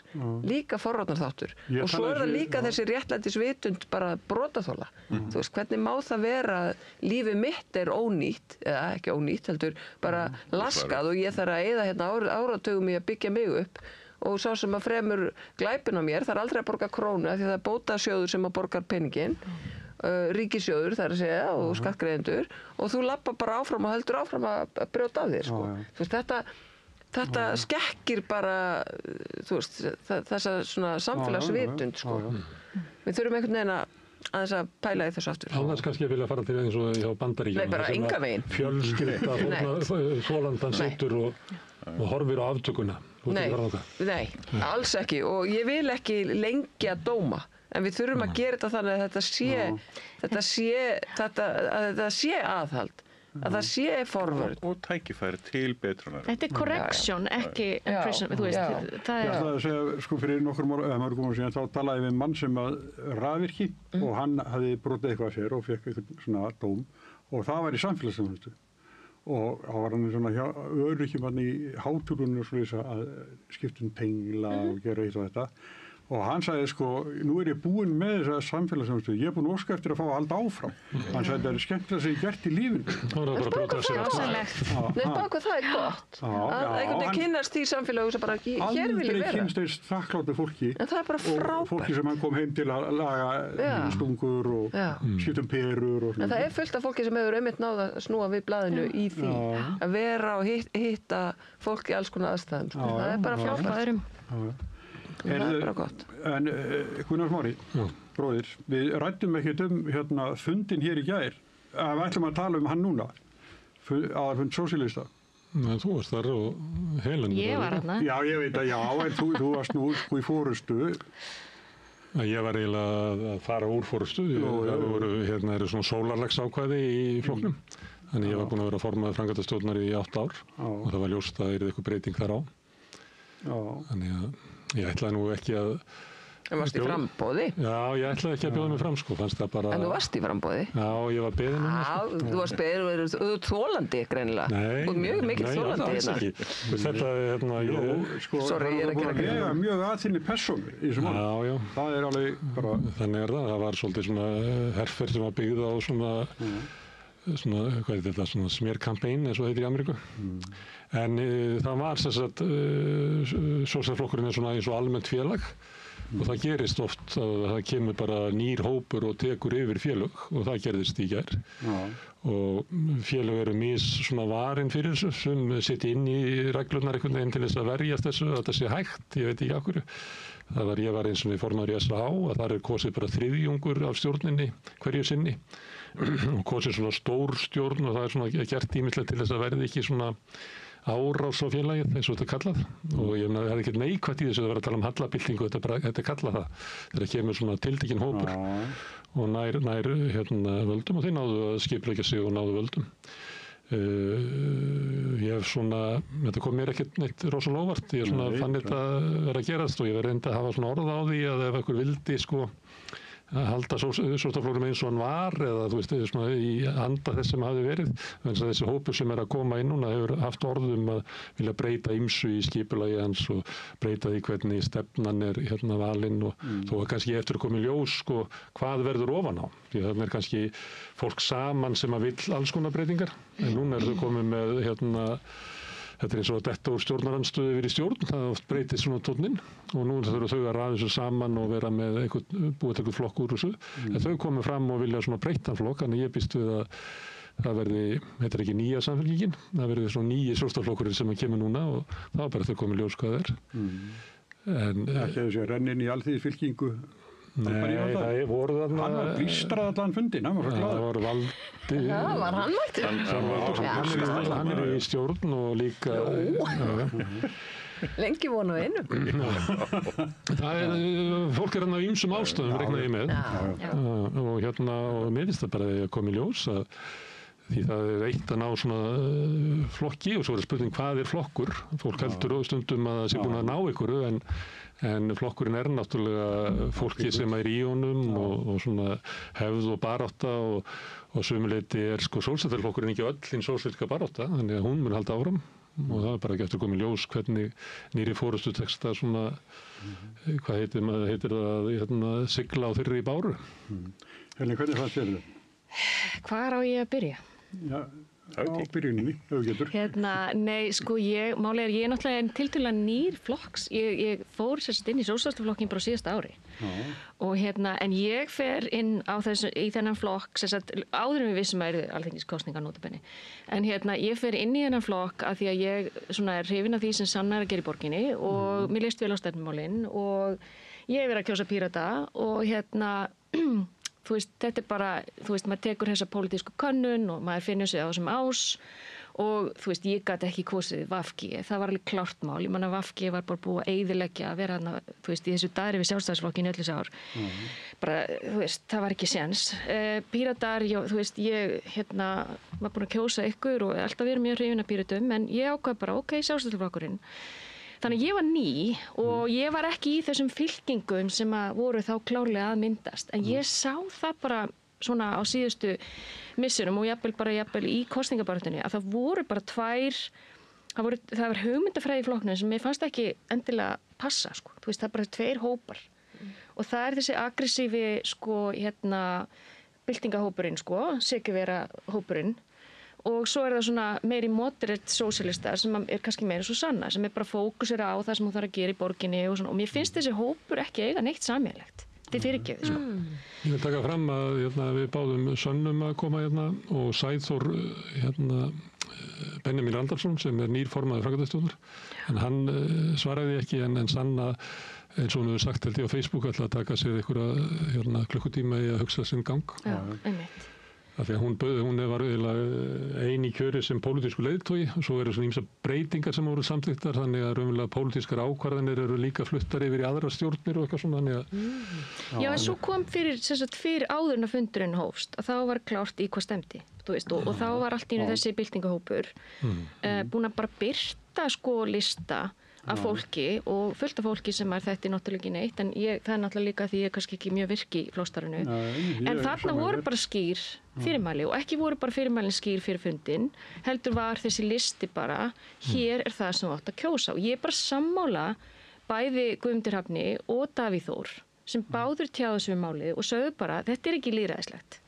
líka forvarnarþáttur og svo er það líka þessi réttlætisvitund bara brotaþola. Þú veist, hvernig má það vera lífið mitt er ónýtt, eða ekki ónýtt heldur, bara laskað og ég þarf að eyða áratugum í að byggja mig upp og sá sem að fremur glæpin á mér þarf aldrei að borga krónu því það er bótasjóður sem að borgar peningin ríkissjóður þar að segja og skattgreiðendur og þú lappar bara áfram og heldur áfram að brjóta af þér sko. Þú veist, þetta skekkir bara þú veist, þessa svona samfélagsvitund sko. Við þurfum einhvern veginn að pæla í þessu aftur. Annars kannski ég vilja fara til eins og hjá Bandaríkjunum. Nei, bara enga veginn. Fjölskylda þolandan situr og horfir á aftökuna. Nei, alls ekki og ég vil ekki lengja dóma. En við þurfum að gera þetta þannig að þetta sé aðhald, að það sé forvörn. Og tækifæri til betrunar. Þetta er correction, ekki impression, þú veist, það er... Ég ætlaði að segja, sko fyrir mörgum árum síðan, þá talaði ég við mann sem að rafvirki og hann hafði brotið eitthvað af sér og fekk eitthvað svona dóm og það var í samfélagsþjónustu. Og þá var hann svona öryrkjum hann í hátúrunum og svona að skipta tengla og gera eitt og þetta. og hann sagði sko, nú ég búinn með þessa samfélagsþjónustu, ég búinn óska eftir að fá að halda áfram. Hann sagði þetta skemmtilega sem ég gert í lífinu. En spáka það ásalegt. Nei, spáka það gott. Að einhvern veginn kynnast því samfélögu sem bara ekki hér vil ég vera. Aldrei kynnst þeir þakkláttu fólki. En það bara frábært. Og fólki sem hann kom heim til að laga stungur og skipta perur og svona. En það fullt af fólki sem hefur einmitt náð að snúa við blaðinu í því að vera og hitta fólk í alls konar aðstæðum. Það bara frábært. Það bara gott. En Gunnar Smári, bróðir, við ræddum ekkert fundin hér í gær. Við ætlum að tala hann núna, aðalfund sósíalista. Nei, þú varst þar og Helen. Ég var þarna. Já, ég veit að en þú varst nú í fórustu. Ég var eiginlega að fara úr fórustu. Það eru svona sólarlagsákvæði í flokknum. Þannig ég var búinn að vera formaður framkvæmdastjórnar í 8 ár og það var ljóst að það yrði eitthvað breyting þar á. Þannig að ég ætlaði nú ekki að... En varst í framboði? Já, ég ætlaði ekki að bjóða mig fram, sko, fannst það bara... En þú varst í framboði? Já, ég var beðinn um það, sko. Já, þú varst beðinn, þú ert þolandi, greinilega. Nei. Þú ert mjög mikill þolandi hérna. Nei, þetta, Sorry, ég ekki að gera mjög aðþinni persónu í þessu máli. Já. Það er alveg bara... Þannig það. Það var svolítið svona herferð sem var byggð á svona hvað er þetta, svona smérkampæn eins og heitir í Ameríku. En það var sem sagt, sósíalistaflokkurinn er svona eins og almennt félag og það gerist oft að það kemur bara nýr hópur og tekur yfir félög og það gerðist í gær. Og félög eru svona varin fyrir þessu sem sitja inn í reglurnar einhvern veginn til þess að verjast þessu, að þetta sé hægt, ég veit ekki af hverju. Ég var eins og við formaður í SAH að þar kosið bara þriðjungur af stjórninni hverju sinni og kosið svona stór stjórn og það er svona gert ýmislegt til þess að verði ekki svona árás á félagið eins og þetta er kallað og ég meina það er ekkert neikvætt í þessu að vera að tala um hallabyltingu, þetta er kallað það þegar kemur svona tiltekinn hópur og nær völdum og þeir náðu að skipuleggja sig og náðu völdum. Ég hef svona, þetta kom mér ekkert neitt rosalega óvart, ég fann þetta vera að gerast og ég verði enda að hafa svona orð á því að ef einhver vildi sko að halda sósíalistaflokknum eins og hann var eða þú veist, svona í anda þess sem hafi verið, þannig að þessi hópur sem er að koma inn núna hefur haft orðum að vilja breyta ýmsu í skipulagi hans og breyta því hvernig stefnan er valinn og þó að kannski eftir að koma í ljós sko hvað verður ofan á, því þannig er kannski fólk saman sem að vill alls konar breytingar, en núna er þau komið með þetta er eins og að detta úr stjórnarandstöðu yfir í stjórn, það oft breytist svona tónninn og nú þurfa þau að ræða þessu saman og vera með búið til einhvern flokk úr þessu. En þau komið fram og vilja svona breyttan flokk, þannig ég býst við að það verði, þetta er ekki nýja samfélkingin, það verði svona nýji sósíalistaflokkurinn sem kemur núna og þá bara þau komið ljós hvað það er. En ekki þessi að renna inn í alþýðisfylkingu. Nei, það voru þarna... Hann var blístrað allan fundin, hann var svo glaður. Það var Valdi... Já, var hann mættur? Hann er í stjórn og líka... Lengi vonu einu. Fólk er hann af ýmsum ástæðum, reikna ég með. Og mér finnst það bara að koma í ljós að því það er eitt að ná svona flokki og svo er spurning hvað er flokkur. Fólk heldur stundum að það sé búin að ná ykkur en flokkurinn er náttúrulega fólki sem er í honum og svona hefð og barátta og sömuleyti er sko sósíalistaflokkurinn ekki öll hinn sósíalíska barátta, þannig að hún mun halda áfram og það er bara ekki eftir að koma í ljós hvernig nýri forystuteksta svona, hvað heitir það, sigla á þeirri í báru. Helgi, hvernig fannst þér þetta? Hvar á ég að byrja? Já, á byrjuninni, ef þú getur. Nei, sko, málið er, ég er náttúrulega tiltölulega nýr flokks. Ég fór sérst inn í sósíalistaflokkin bara síðasta ári. Og en ég fer inn í þennan flokk, sérst áður en við vissum að eru alþingiskosningar notabenni. En ég fer inn í þennan flokk af því að ég svona er hrifin af því sem Sanna er að gera í borginni og mér leist vel á stefnumálin og ég hef verið að kjósa Pírata og þú veist, þetta er bara, þú veist, maður tekur þessa pólitísku könnun og maður finnur sig á þessum ás og þú veist, ég gat ekki kosið VG, það var alveg klárt mál, ég manna VG var bara búið að eyðileggja að vera þarna, þú veist, í þessu dagri við Sjálfstæðisflokkinn öll þessi ár. Bara, þú veist, það var ekki séns. Píratar, þú veist, ég var búin að kjósa ykkur og alltaf verið mjög hrifin af Píratum, en ég ákvað bara, ok, Sjálfstæðisflokkurinn. Þannig að ég var ný og ég var ekki í þessum fylkingum sem voru þá klárlega að myndast. En ég sá það bara svona á síðustu missurum og jafnvel í kosningabaráttunni að það voru bara það var hugmyndafræði í flokknum sem mér fannst ekki endilega passa, sko. Þú veist, það er bara 2 hópar. og það þessi aggressífi byltingahópurinn Sekivera hópurinn og svo það svona meiri moderate sósíalistar sem kannski meira svo Sanna sem bara fókusir á það sem hún þarf að gera í borginni og svona, og mér finnst þessi hópur ekki eiga neitt sameiginlegt. Þetta fyrirgefið, Ég vil taka fram að við báðum Sönnum að koma og Sæþór Benjamin Randalsson sem nýr formaður framkvæmdastjórnar en hann svaraði ekki en Sanna eins og hún hefur sagt held ég á Facebook ætla að taka sér einhverja klukkutíma í að hugsa sinn gang. Já, einmitt. Af því að hún var ein í kjöri sem pólitísku leiðtogi og svo eru svona ýmsar breytingar sem voru samþykktar þannig að raunverulega pólitískar ákvarðanir eru líka fluttar yfir í aðrar stjórnir og eitthvað svona þannig að Já, en svo kom fyrir áður en að fundurinn hófst að þá var klárt í hvað stemdi og þá var allt í einu þessi byltingahópur búin að bara birta lista af fólki og fullt af fólki sem þetta náttúrulega ekki neitt en það náttúrulega líka því ég kannski ekki mjög virki í flóstarinu en þarna voru bara skýr fyrirmæli og ekki voru bara fyrirmælin skýr fyrir fundin heldur var þessi listi bara hér það sem þú átt að kjósa og ég bara sammála bæði Guðmundur Hafni og Davíð Þór sem báður tjáðu sig málið og sögðu bara þetta ekki lýðræðislegt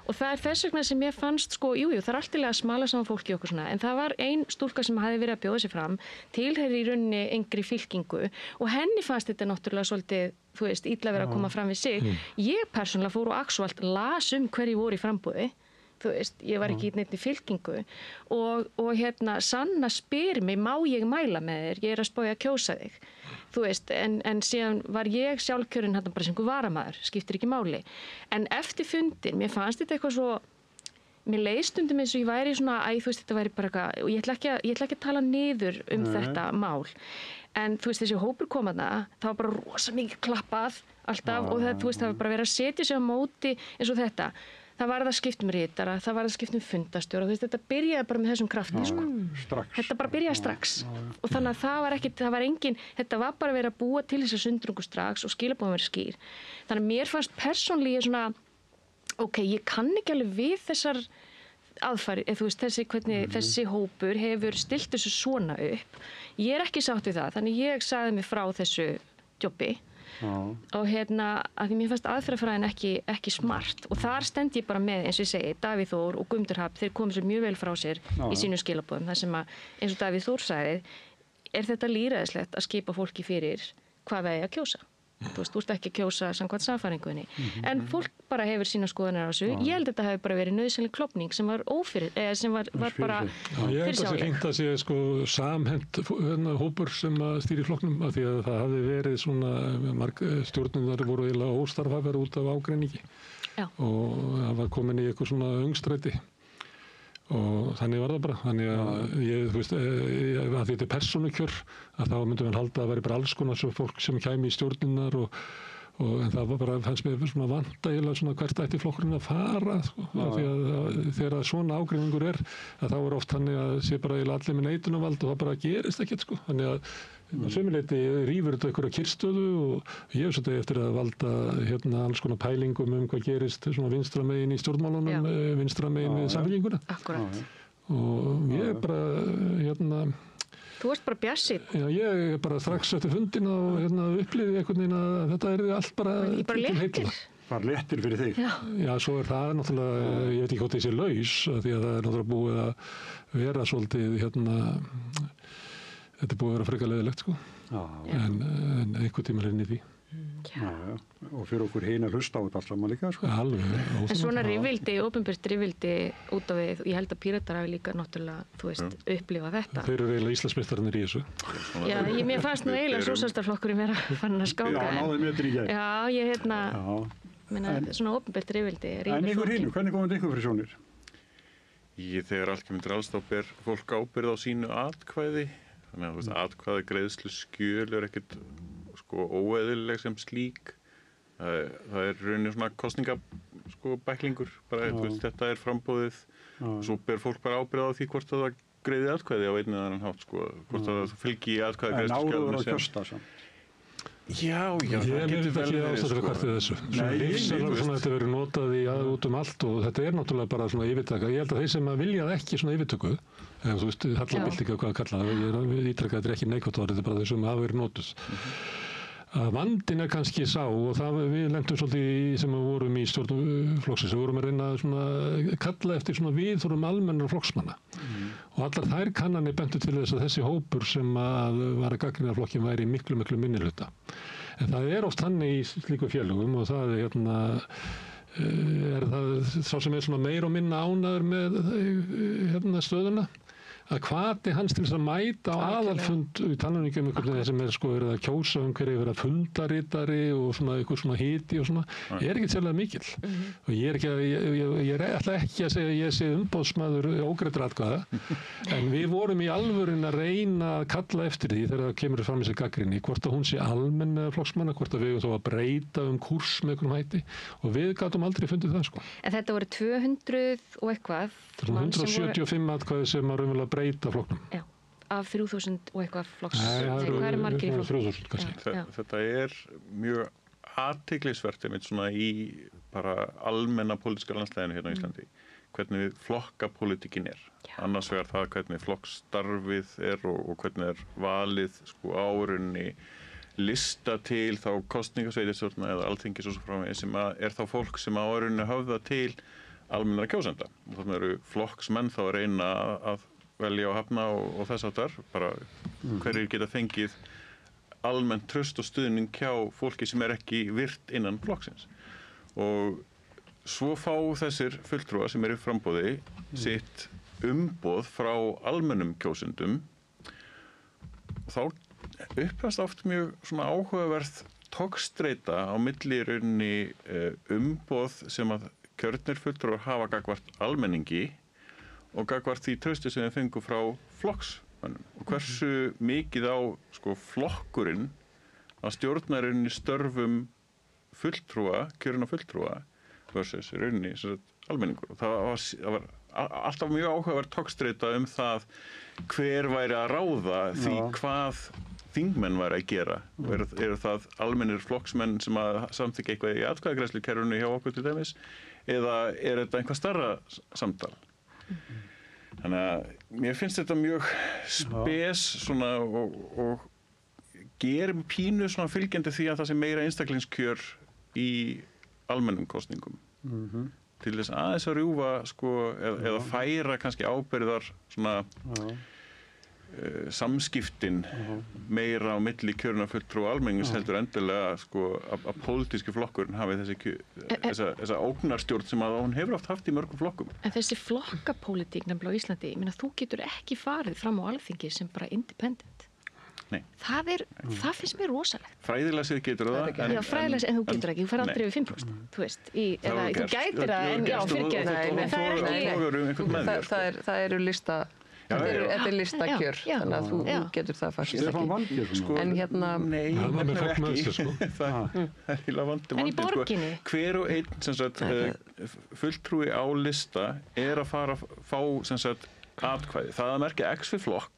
og það þess vegna sem ég fannst jú, það alltaf að smala saman fólki okkur svona en það var ein stúlka sem hafði verið að bjóða sig fram tilheyrir í rauninni engri fylkingu og henni fannst þetta náttúrulega svolítið illa verið að koma fram við sig ég persónulega fór og actuált las hverju voru í frambúði ég var ekki í neitt fylkingu og Sanna spyr mig má ég mæla með þér, ég að spája að kjósa þig en síðan var ég sjálfkjörinn bara sem varamaður, skiptir ekki máli en eftir fundin, mér fannst þetta eitthvað svo mér leið stundum eins og ég væri svona þetta væri bara eitthvað og ég ætla ekki að tala niður þetta mál en þessi hópur kom þarna það var bara rosa mikið klappað alltaf og það var bara verið að setja sig á móti eins og þetta það var að skipta ritara, það var að skipta fundastjóra þetta byrjaði bara með þessum krafti þetta bara byrjaði strax og þannig að það var engin þetta var bara verið að búa til þessa sundrungu strax og skilaboðin verið skýr þannig að mér fannst persónlega svona ég kann ekki alveg við þessar aðfæri, hvernig þessi hópur hefur stilt þessu svona upp ég ekki sátt við það, þannig ég sagði mig frá þessu jobbi og að því mér fannst aðferðafræðin ekki smart og þar stend ég bara með eins og ég segi Davíð Þór og Guðmundur Hafn þeir komu sér mjög vel frá sér í sínum skilaboðum þar sem að eins og Davíð Þór sagði þetta lýðræðislegt að skipa fólki fyrir hvað það að kjósa þú ert ekki að kjósa samkvæmt sannfæringunni en fólk bara hefur sína skoðanir á þessu ég held að þetta hefur bara verið nauðsynleg klofning sem var sem var bara ég held að það hringt að sé samhent hópur sem að stýri flokknum af því að það hafði verið svona stjórnirnar voru eiginlega óstarfhæfar út af ágreiningi og það var komin í eitthvað svona öngstræti og þannig var það bara þannig að að þetta persónukjör að þá myndum við halda að vera bara alls konar svo fólk sem kæmi í stjórninnar en það var bara fannst mér svona vanta eiginlega svona hvert ætti flokkurinn að fara af því að þegar svona ágreiningur að þá oft þannig að sé bara eiginlega allir með neitunarvald og það bara gerist ekkert þannig að sömuleyti rýfur þetta einhverja kyrrstöðu og ég hef svolítið eftir að valda alls konar pælingum hvað gerist svona vinstra megin í stjórnmálunum vinstra megin við samfélkinguna og ég bara Þú varst bara bjassinn. Já, ég bara strax eftir fundin og upplýði einhvern veginn að þetta allt bara til heilla. Bara léttir fyrir þig. Já, svo það náttúrulega, ég veit ekki hvort þessi laus, því að það náttúrulega búið að vera svolítið, þetta búið að vera frekar leiðilegt, en einhvern tíma er inn í því. Já, og fyrir okkur hina hlusta á þetta allt saman líka Alveg, en svona rifvildi, opinbert rifvildi út á við, ég held að Píratar hafi líka náttúrulega, upplifað þetta Þeir eru eiginlega Íslandsmeistararnir í þessu Já, mér fannst nú eiginlega sósíalistaflokkurinn vera fann að skáka Já, náðum við þetta í gær Já, ég meina, svona opinbert rifvildi En ykkur hinu, hvernig komið ykkur fyrir sjónir? Þegar allt kemur til alls þá ber fólk ábyrgð á sínu atkvæði þannig að atkvæði greiðslu skjöl er ekkert óeðlileg sem slík það er rauninni svona kosningabæklingur bara þetta er frambóðið svo ber fólk bara ábyrgð á því hvort það greiði atkvæði á einn eða annan hátt hvort það fylgi atkvæði greiðsluskjölinu En áður að kjósta sem Já, ég myndi ekki ástæðlega kvartið þessu þetta verður notað út allt og þetta er náttúrulega bara svona yfirtaka ég held að þeir sem viljað ekki svona yfirtöku ef þú veist, hallabildinga hvað að kalla það ég ítrekka þetta er ekki neikvætt orð þetta er bara þau sem hafa verið notuð að vandinn kannski sá og það við lentum svolítið í sem við vorum í stjórn flokksins, við vorum að reyna að kalla eftir svona viðhorfum almennra flokksmanna og allar þær kannanir bentu til þess að þessi hópur sem að var að gagnrýna flokkin væri miklu minnihluta. En það oft þannig í slíku félögum og það það sá sem svona meira og minna ánægður með stöðuna að hvati hans til þess að mæta á aðalfund í talningum einhvern sem verið að kjósa hverju verið að fundaritari og svona einhver svona hiti og svona ekki sérlega mikill og ég ætla ekki að segja að ég sé umboðsmaður ógreiddra atkvæða en við vorum í alvörun að reyna að kalla eftir því þegar það kemur fram þessi gagnrýni hvort að hún sé almenn flokksmanna, hvort að við þá að breyta kúrs með einhvern hætti og við gátum aldrei fundið það sko. En þetta voru 200 og eitthvað 175 atkvæði sem að raunverulega breyta flokknum. Já, af 3000 og eitthvað flokks. Hvað margir í flokk? 3000 kannski. Þetta mjög athyglisvert einmitt svona í bara almenna pólitíska landslæginu hérna á Íslandi. Hvernig flokkapólitíkin Annars vegar það hvernig flokksstarfið og hvernig valið sko árunni lista til þá kosningasveitarstjórna eða alþingis og svo framvegis sem þá fólk sem árunni höfða til almennra kjósenda. Þannig eru flokksmenn þá að reyna að velja og hafna og þess áttar, bara hverjir geta fengið almennt traust og stuðning hjá fólki sem ekki virt innan flokksins. Og svo fá þessir fulltrúar sem eru í framboði sitt umboð frá almennum kjósendum. Þá upphast oft mjög svona áhugaverð togstreita á milli í rauninni umboð sem að kjörnir fulltrúar hafa gagnvart almenningi og gagnvart því trausti sem við fengum frá flokksmönnum og hversu mikið á sko flokkurinn að stjórnarinni störfum fulltrúa, kjörinna fulltrúa versus rauninni almenningur og það var alltaf mjög áhugaverð togstreita það hver væri að ráða því hvað þingmenn væri að gera. Eru það almennir flokksmenn sem að samþykja eitthvað í atkvæðagreiðslukerfinu hjá okkur til dæmis eða þetta einhvað stærra samtal? Þannig að mér finnst þetta mjög spes svona og gerir pínu svona fylgjandi því að það sé meira einstaklingskjör í almennum kosningum. Til þess aðeins að rjúfa sko eða færa kannski ábyrgðar svona samskiptin meira á milli kjörinna fulltrúa almennings heldur endilega sko að pólitíski flokkurinn hafi þessa ógnarstjórn sem að hún hefur oft haft í mörgum flokkum. En þessi flokkapólitík nefnilega á Íslandi, ég meina þú getur ekki farið fram á Alþingi sem bara independent. Nei. Það finnst mér rosalegt. Fræðilega séð getur það. Já, fræðilega séð, en þú getur ekki, þú fer aldrei yfir 5%, þú veist. Þú gætir það, en já, fyrirgeðu. Það eru lista Þetta listakjör, þannig að þú getur það faktisk Stefán Valgeir En hérna Nei, það er heila vandi En í borginni? Hver og einn sem sagt, fulltrúi á lista að fara að fá sem sagt, atkvæði. Það að merkja X við flokk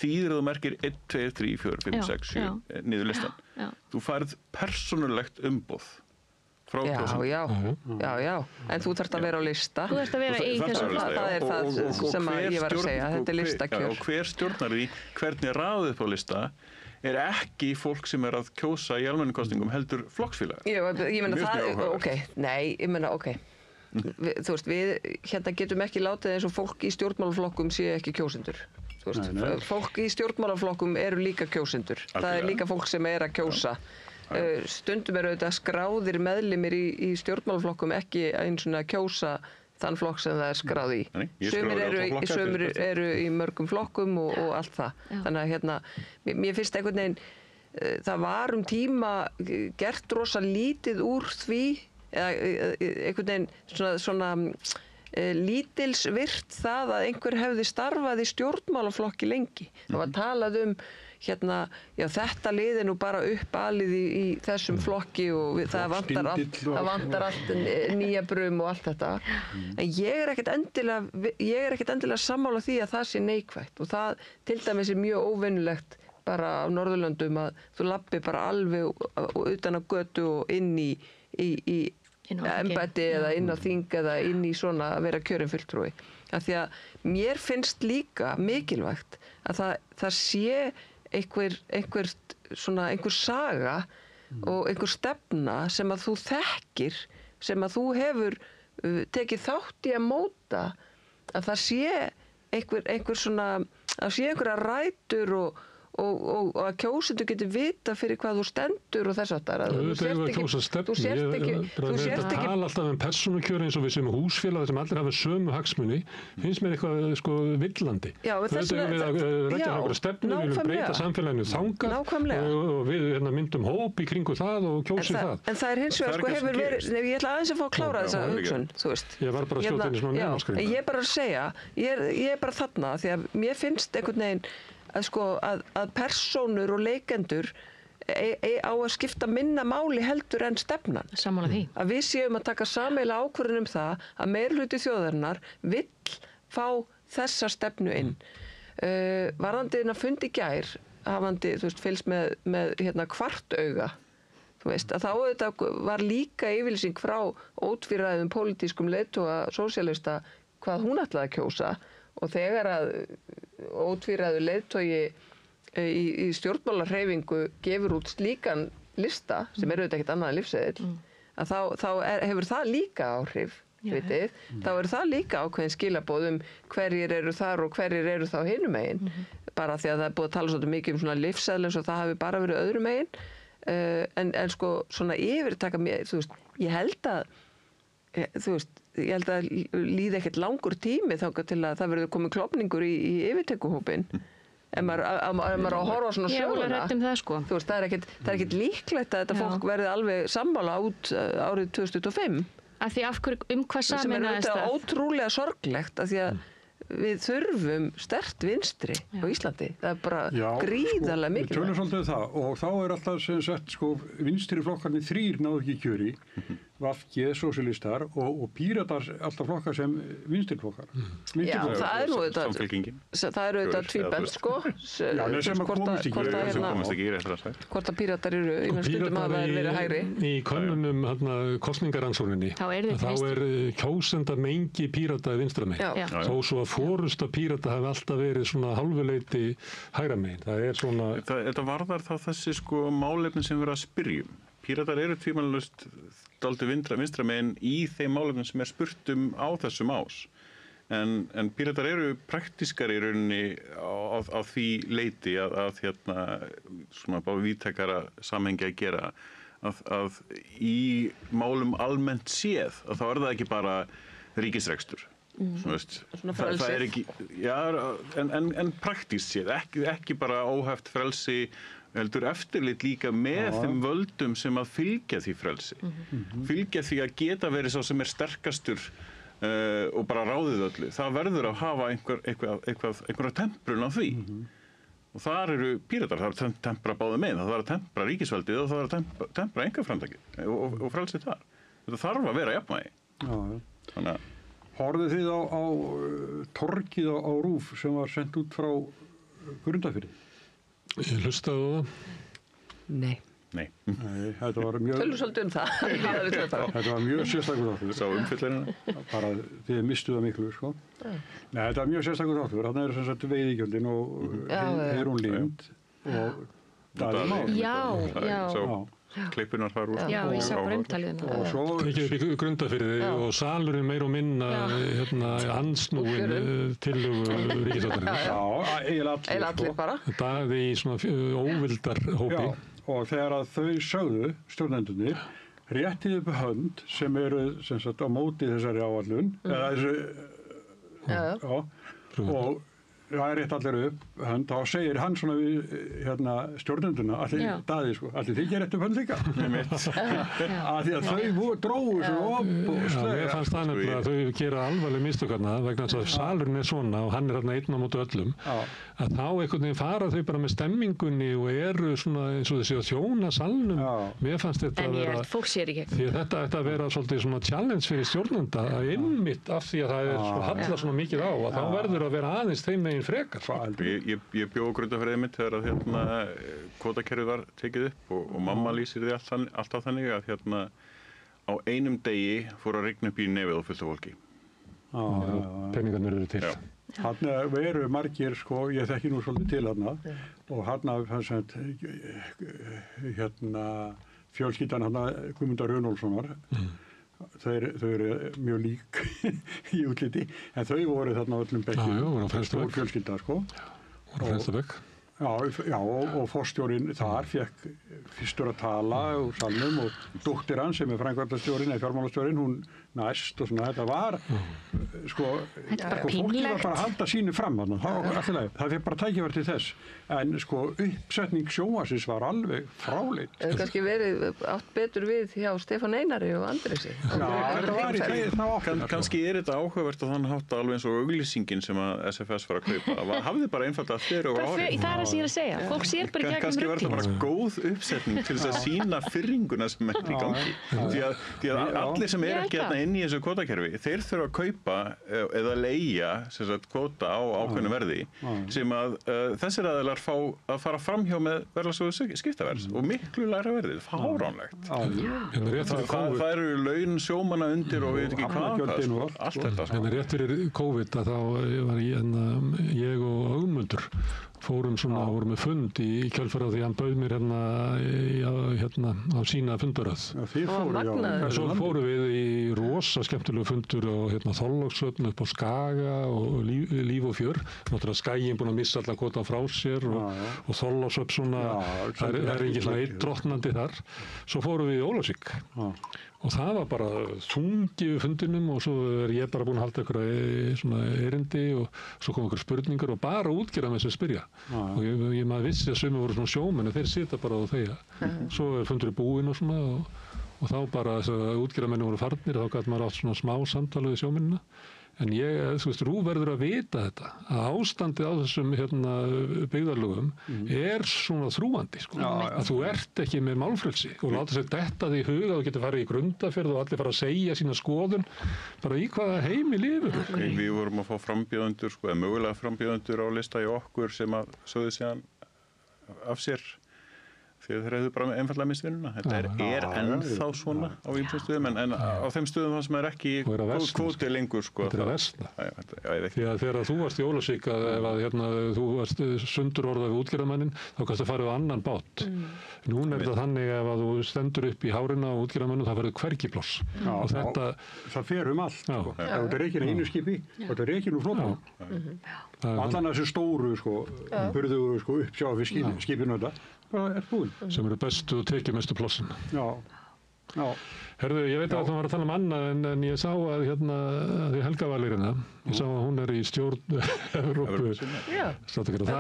þýðir að þú merkir 1, 2, 3, 4, 5, 6, 7 niður listan. Þú færð persónulegt umboð frá kjósendum. Já. En þú þarft að vera á lista. Þú þarft að vera í þessum það er það sem ég var að segja. Þetta er listakjör. Og hver stjórnar því hvernig raðið upp á lista er ekki fólk sem að kjósa í almennum kosningum heldur flokksfélagar. Ég meina það, þú veist, við hérna getum ekki látið eins og fólk í stjórnmálaflokkum séu ekki kjósendur. Þú veist, fólk í stjórnmálaflokkum eru líka kjósendur. Það er líka fólk sem er að kjósa. Stundum eru auðvitað skráðir meðlimir í stjórnmálaflokkum ekki eins og að kjósa þann flokk sem það er skráð í. Sumir eru í mörgum flokkum og allt það. Þannig að hérna, mér finnst einhvern veginn, það var tíma gert rosa lítið úr því, eða einhvern veginn svona lítilsvirt það að einhver hefði starfað í stjórnmálaflokki lengi. Það var talað hérna, já þetta liði nú bara uppalið í þessum flokki og það vantar allt nýja brum og allt þetta. En ég er ekkert endilega sammála því að það sé neikvætt og það til dæmis er mjög óvenjulegt bara á Norðurlöndum að þú labbi bara alveg utan á götu og inn í embætti eða inn á þing eða inn í svona að vera kjörinn fulltrúi. Af því að mér finnst líka mikilvægt að það sé einhver saga og einhver stefna sem að þú þekkir, sem að þú hefur tekið þátt í að móta, að það sé einhver svona, að sé einhverja rætur og að kjósendur getur vita fyrir hvað þú stendur og þess aftar. Þú sért ekki... Það tala alltaf persónukjör eins og við sem húsfélag sem allir hafa sömu hagsmuni, finnst mér eitthvað villandi. Þetta við að rækja einhverja stefnu, við viljum breyta samfélaginu þangað og við myndum hóp í kringu það og kjósið það. En það hins vegar hefur verið, ég ætla aðeins að fá að klára þessa hugsun, þú veist. Ég var bara stjórninn í svona nefnaskrifa. Ég er bara að segja, ég er bara þarna, því að mér finnst einhvern veginn að persónur og leikendur á að skipta minna máli heldur en stefnan. Sammála því. Að við séum að taka sameiginlega ákvörðun það að meirihluti þjóðarinnar vill fá þessa stefnu inn. Varðandi að fundi í gær, hafandi fylgst með kvartauga, þú veist, að þá þetta var líka yfirlýsing frá ótvíræðum pólitískum leiðtoga sósíalista hvað hún ætlaði að kjósa. Og þegar að ótvíræður leiðtogi í stjórnmálahreyfingu gefur út slíkan lista, sem auðvitað ekkert annað en lífseðill, að þá hefur það líka áhrif, vitið. Þá það líka ákveðin skilaboð hverjir eru þar og hverjir eru þá hinum megin. Bara því að það búið að tala svolítið mikið svona lífseðil eins og það hafi bara verið öðrum megin. En svona yfirtaka mér, þú veist, ég held að líði ekkert langur tími þangað til að það verður komið klofningur í yfirtekuhópinn ef maður að horfa svona söguna. Þú veist, það er ekkert líklegt að þetta fólk verði alveg sammála út árið 2025. Af því hvað sameinaðist það? Sem er ótrúlega sorglegt af því að við þurfum sterkt vinstri á Íslandi. Það er bara gríðarlega mikilvægt. Við tölum svolítið það og þá alltaf sem sagt vinstri flokkarnir 3 náðu ekki kjöri. VG, sósíalistar og Píratar alltaf flokkar sem vinstriflokkar. Já, það er nú auðvitað tvíbent, sko. Já, sem að komast ekki hvort að Píratar eru í stundum að það verið hægri. Í könnunum kosningaransókninni, þá kjósenda mengi Pírata vinstra megin. Þó svo að forusta Pírata hafi alltaf verið svona hálfuleyti hægra megin. Það er svona... Þetta varðar þá þessi málefni sem verið að spyrjum. Píratar eru tvímælalaust dálítið vinstra megin í þeim málefnum sem spurt á þessum ás. En Píratar eru praktískar í rauninni á því leiti að svona bara víðtækara samhengi að gera að í málum almennt séð að þá það ekki bara ríkisrekstur. Svona frelsið. Það ekki, en praktískt séð, ekki bara óheft frelsi heldur eftirlit líka með þeim völdum sem að fylgja því frelsi. Fylgja því að geta verið sá sem sterkastur og bara ráðið öllu. Það verður að hafa einhverja temprun á því. Og þar eru Píratar, það er tempra báðum megin, það er að tempra ríkisveldið og það er að tempra einkaframtakið og frelsið þar. Þetta þarf að vera jafnvægi. Horfðu þið á torgið á RÚV sem var sendt út frá Grundarfirði? Ég hlustaði á það. Nei. Þetta var mjög... Tölum svolítið það. Þetta var mjög sérstakur þáttur. Sá umfyllirina. Bara þið mistuð það miklu, sko. Nei, þetta var mjög sérstakur þáttur. Þarna sem sagt veiðigjöldin og Eyrún Lind og Daði Már. Já. Klippunar þar úr. Já, ég sá bara umtalið það. Tekið upp í Grundarfirði og salurinn meir og minna ansnúin tillögu ríkisstjórnarinnar. Já, eiginlega allir bara. Daði í svona óvildar hópi. Já, og þegar að þau sögðu, stjórnendurnir, réttið upp hönd sem eru sem sagt á móti þessari áætlun, eða þessu, og það er rétt allir upp hönd, þá segir hann svona við stjórnenduna, allir Daði allir þið gerir rétt upp hönd líka af því að þau drógu svo opbúslega. Mér fannst það nefnilega að þau gera alvarleg mistök þarna vegna þess að salurinn er svona og hann er þarna einn á móti öllum, að þá einhvern veginn fara þau bara með stemmingunni og eru svona eins og þessi að þjóna salnum. Mér fannst þetta að vera, því að þetta ætti að vera svolítið svona challenge fyrir stjórnenda að einmitt af því að það er svo hallar svona mikið á að þá verður að vera aðeins þeim megin frekar. Ég bjó á Grundarfirði mitt þegar að kvótakerfið var tekið upp og mamma lýsir því alltaf þannig að á einum degi fór að rigna upp í nefið og fullt af fólki. Peningarnir eru til. Þarna veru margir, ég þekki nú svolítið til þarna og þarna fjölskyldan Guðmundar Runólfssonar. Þau eru mjög lík í útliti, en þau voru þarna öllum bekkjum, stór fjölskylda, sko. Voru Fremstabekk. Já, og forstjórinn þar fekk fyrstur að tala úr salnum og dóttir hans sem framkvæmdastjórinn eða fjármálastjórinn, hún næst og svona, þetta var sko fólki var bara að halda sínu fram það fekk bara tækifæri til þess en sko uppsetning sjónvarpsins var alveg fráleit. Það hefði kannski verið átt betur við hjá Stefán Einari og Andresi. Kannski þetta áhugavert að þann hátta alveg eins og auglýsingin sem að SFS var að kaupa hafði bara einfaldlega þér og áhrif. Það sem ég að segja, fólk sér bara í gegnum kannski var þetta bara góð uppsetning til þess að sína fyrringuna sem er í gangi því að allir sem ekki inn í þessu kvótakerfi, þeir þurfa að kaupa eða leigja kvóta á ákveðnu verði sem að þessir aðilar fá að fara framhjá með verðlagsögu skiptaverðs og miklu lægra verðið, fáránlegt. Það eru laun sjómanna undir og við veit ekki hvað, allt þetta. En rétt fyrir COVID að þá var ég og Ögmundur vorum með fund í kjölfara því hann bauð mér á sína fundaröð. Svo fórum við í rosa skemmtilegu fundur á Þorlákshöfn upp á Skaga og Líf og fjör. Náttúrulega Skaginn búinn að missa allan kvótann frá sér og Þorlákshöfn svona, það er engin svona einn drottnandi þar. Svo fórum við í Ólafsvík. Og það var bara þungi við fundinum og svo er ég bara búinn að halda einhverja erindi og svo kom einhver spurningar og bara útgerðar með þess að spyrja. Og ég maður vissi að sumir voru svona sjómenn en þeir sita bara og þegja. Svo er fundur í búinn og svona og þá bara þess að útgerðarmenni voru farnir og þá gæti maður átt svona smá samtal við sjómennina. En þú verður að vita þetta, að ástandið á þessum byggðarlögum er svona þrúgandi, sko. Að þú ert ekki með málfrelsi og láta sér detta því í huga og getur farið í Grundarfjörð og allir fara að segja sína skoðun, bara í hvaða heimi lifir. Við vorum að fá frambjóðendur, eða mögulega frambjóðendur á lista í okkur sem að sögðu síðan af sér. Því þeir hefðu bara einfallega mist vinnuna. Þetta er ennþá svona á ýmsum stöðum, en á þeim stöðum það sem er ekki kvóti lengur. Þetta er að versna. Því að þegar þú varst í Ólafsvík, ef þú varst sundurorðað við útgerðarmannin, þá kannski að fara við annan bát. Núna er þetta þannig ef að þú stendur upp í hárina á útgerðarmannum, það verður hvergi pláss. Það fer allt. Þetta er ekki einu skipi, þetta er ekki nú flóttan. Allan þessu stóru, burðugu uppsjá við skipinu þetta. Sem eru bestu og tekið mestu plássin. Herðu, ég veit að það var að tala um annað en ég sá að því Helga var hérna, ég sá að hún er í stjórn Evrópu. Það er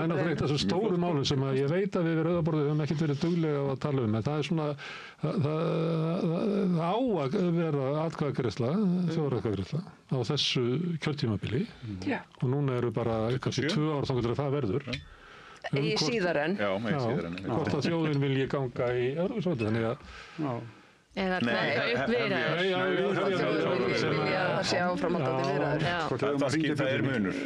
náttúrulega eitt af þessum stóru málum sem að ég veit að við Rauðaborðið höfum ekkert verið duglega á að tala um, en það er svona, það á að vera atkvæðagreiðsla, þjóðaratkvæðagreiðsla á þessu kjörtímabili og núna eru bara kannski 2 ár þangað til að það verður. Í síðar en. Já, í síðar en. Hvort að þjóðin vilji ganga í Evrópusambandið, þannig að... Eða upp viðræður. Þjóðin vilja sjá framhaldandi viðræður. Það er munur.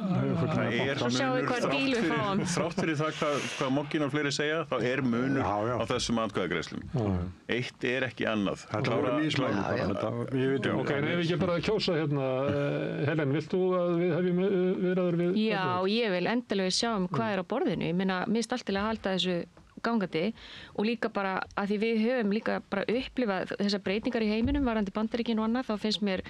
Svo sjáum við hvað bíl við fáum. Þrátt fyrir það hvað Moggin og fleiri segja, þá er munur á þessum atkvæðagreiðslum. Eitt er ekki annað. Þetta voru míslægum bara. Ok, en ef við ekki bara kjósa Helen, vilt þú að við hefjum viðræður við? Já, ég vil endilega sjá hvað er á borðinu. Ég meina, mér finnst alltaf að halda þessu gangandi og líka bara að því við höfum líka bara upplifað þessar breytingar í heiminum varandi Bandaríkin og annað, þá finnst mér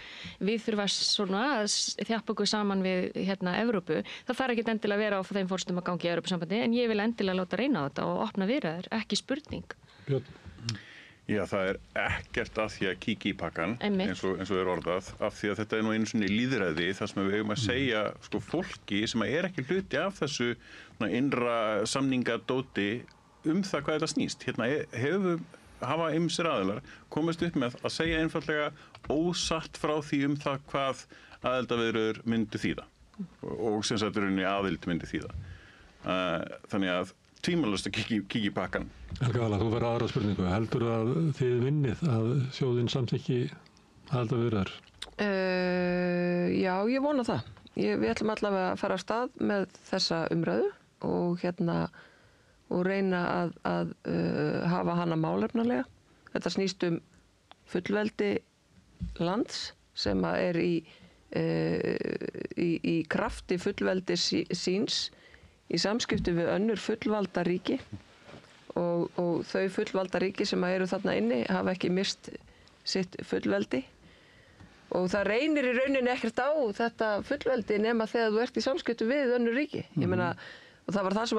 við þurfa svona að þjappa okkur saman við Evrópu. Það þarf ekki endilega að vera á þeim fórstum að gangi í Evrópusambandi en ég vil endilega láta reyna á þetta og opna viðræður, ekki spurning. Já, það er ekkert að því að kíkja í pakkan eins og er orðað af því að þetta er nú einu svona lýðræði þar sem við eigum að segja fólki sem er ekki hluti af þessu innra samningadóti það hvað þetta snýst. Hafa ýmsir aðilar komist upp með að segja einfallega ósatt frá því það hvað aðildarviðræður myndu þýða og sem sagt aðild myndi þýða. Þannig að tvímælalaust að kíkja í pakkan. Helga Vala, þú verður aðra spurningu. Heldur að þið vinnið að þjóðin samþykki aðildarviðræður? Já, ég vona það. Við ætlum allavega að fara af stað með þessa umræðu og reyna að hafa hana málefnalega. Þetta snýst fullveldi lands sem er í krafti fullveldi síns í samskipti við önnur fullvalda ríki og þau fullvalda ríki sem eru þarna inni hafa ekki mist sitt fullveldi og það reynir í rauninni ekkert á þetta fullveldi nema þegar þú ert í samskiptum við önnur ríki. Ég meina, og það var það sem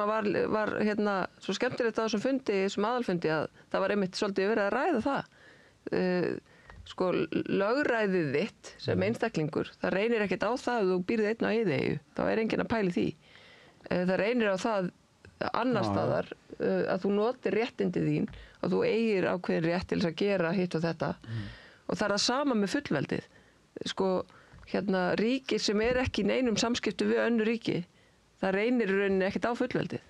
var hérna svo skemmtilegt á þessum fundi, þessum aðalfundi, að það var einmitt svolítið verið að ræða það. Sko, lögræðið þitt sem einstaklingur, það reynir ekkert á það að þú býrð einn á eyðieyju, þá er enginn að pæli því. Það reynir á það annar staðar að þú notir réttindi þín og þú eigir ákveðin rétt til þess að gera hitt og þetta. Og það er það sama með fullveldið. Sko, hérna, ríki sem er ekki í neinum samskiptu við önnur ríki, það reynir í rauninni ekkert á fullveldið.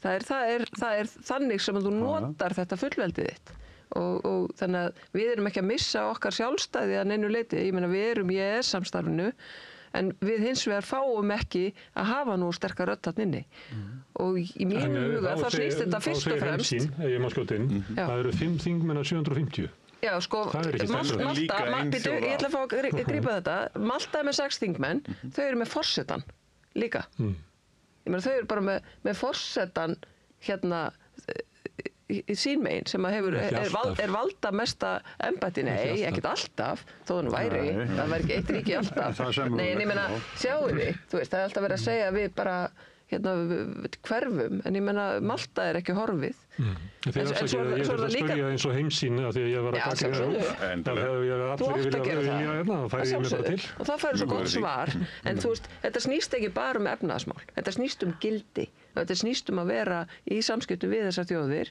Það er þannig sem að þú notar þetta fullveldið þitt. Og þannig að við erum ekki að missa okkar sjálfstæði að neinu leyti. Ég meina, við erum í EES-samstarfinu, en við hins vegar fáum ekki að hafa nú sterkar rödd þarna inni. Og í mínum huga þá snýst þetta fyrst og fremst. Ég má skjóta inn, það eru 5 þingmenn af 750. Já, sko, Malta, ég ætla að fá að grípa þetta. Malta er með 6 þingmenn, þau eru með forsetan líka. Ég meina, þau eru bara með forsetan hérna í sín megin sem að er valda mesta embætti, nei, ekkert alltaf, þó það væri ekki eitt ríki alltaf. Nei, en ég meina, sjáu við, þú veist, það er alltaf verið að segja að við bara hverfum, en ég meina, Malta er ekki horfið. Ég er að spyrja eins og heimsýn af því að ég var að taka þú átt að gera það og það færi svo gott svar, en þú veist, þetta snýst ekki bara efnahagsmál, þetta snýst gildi, þetta snýst að vera í samskiptum við þessar þjóðir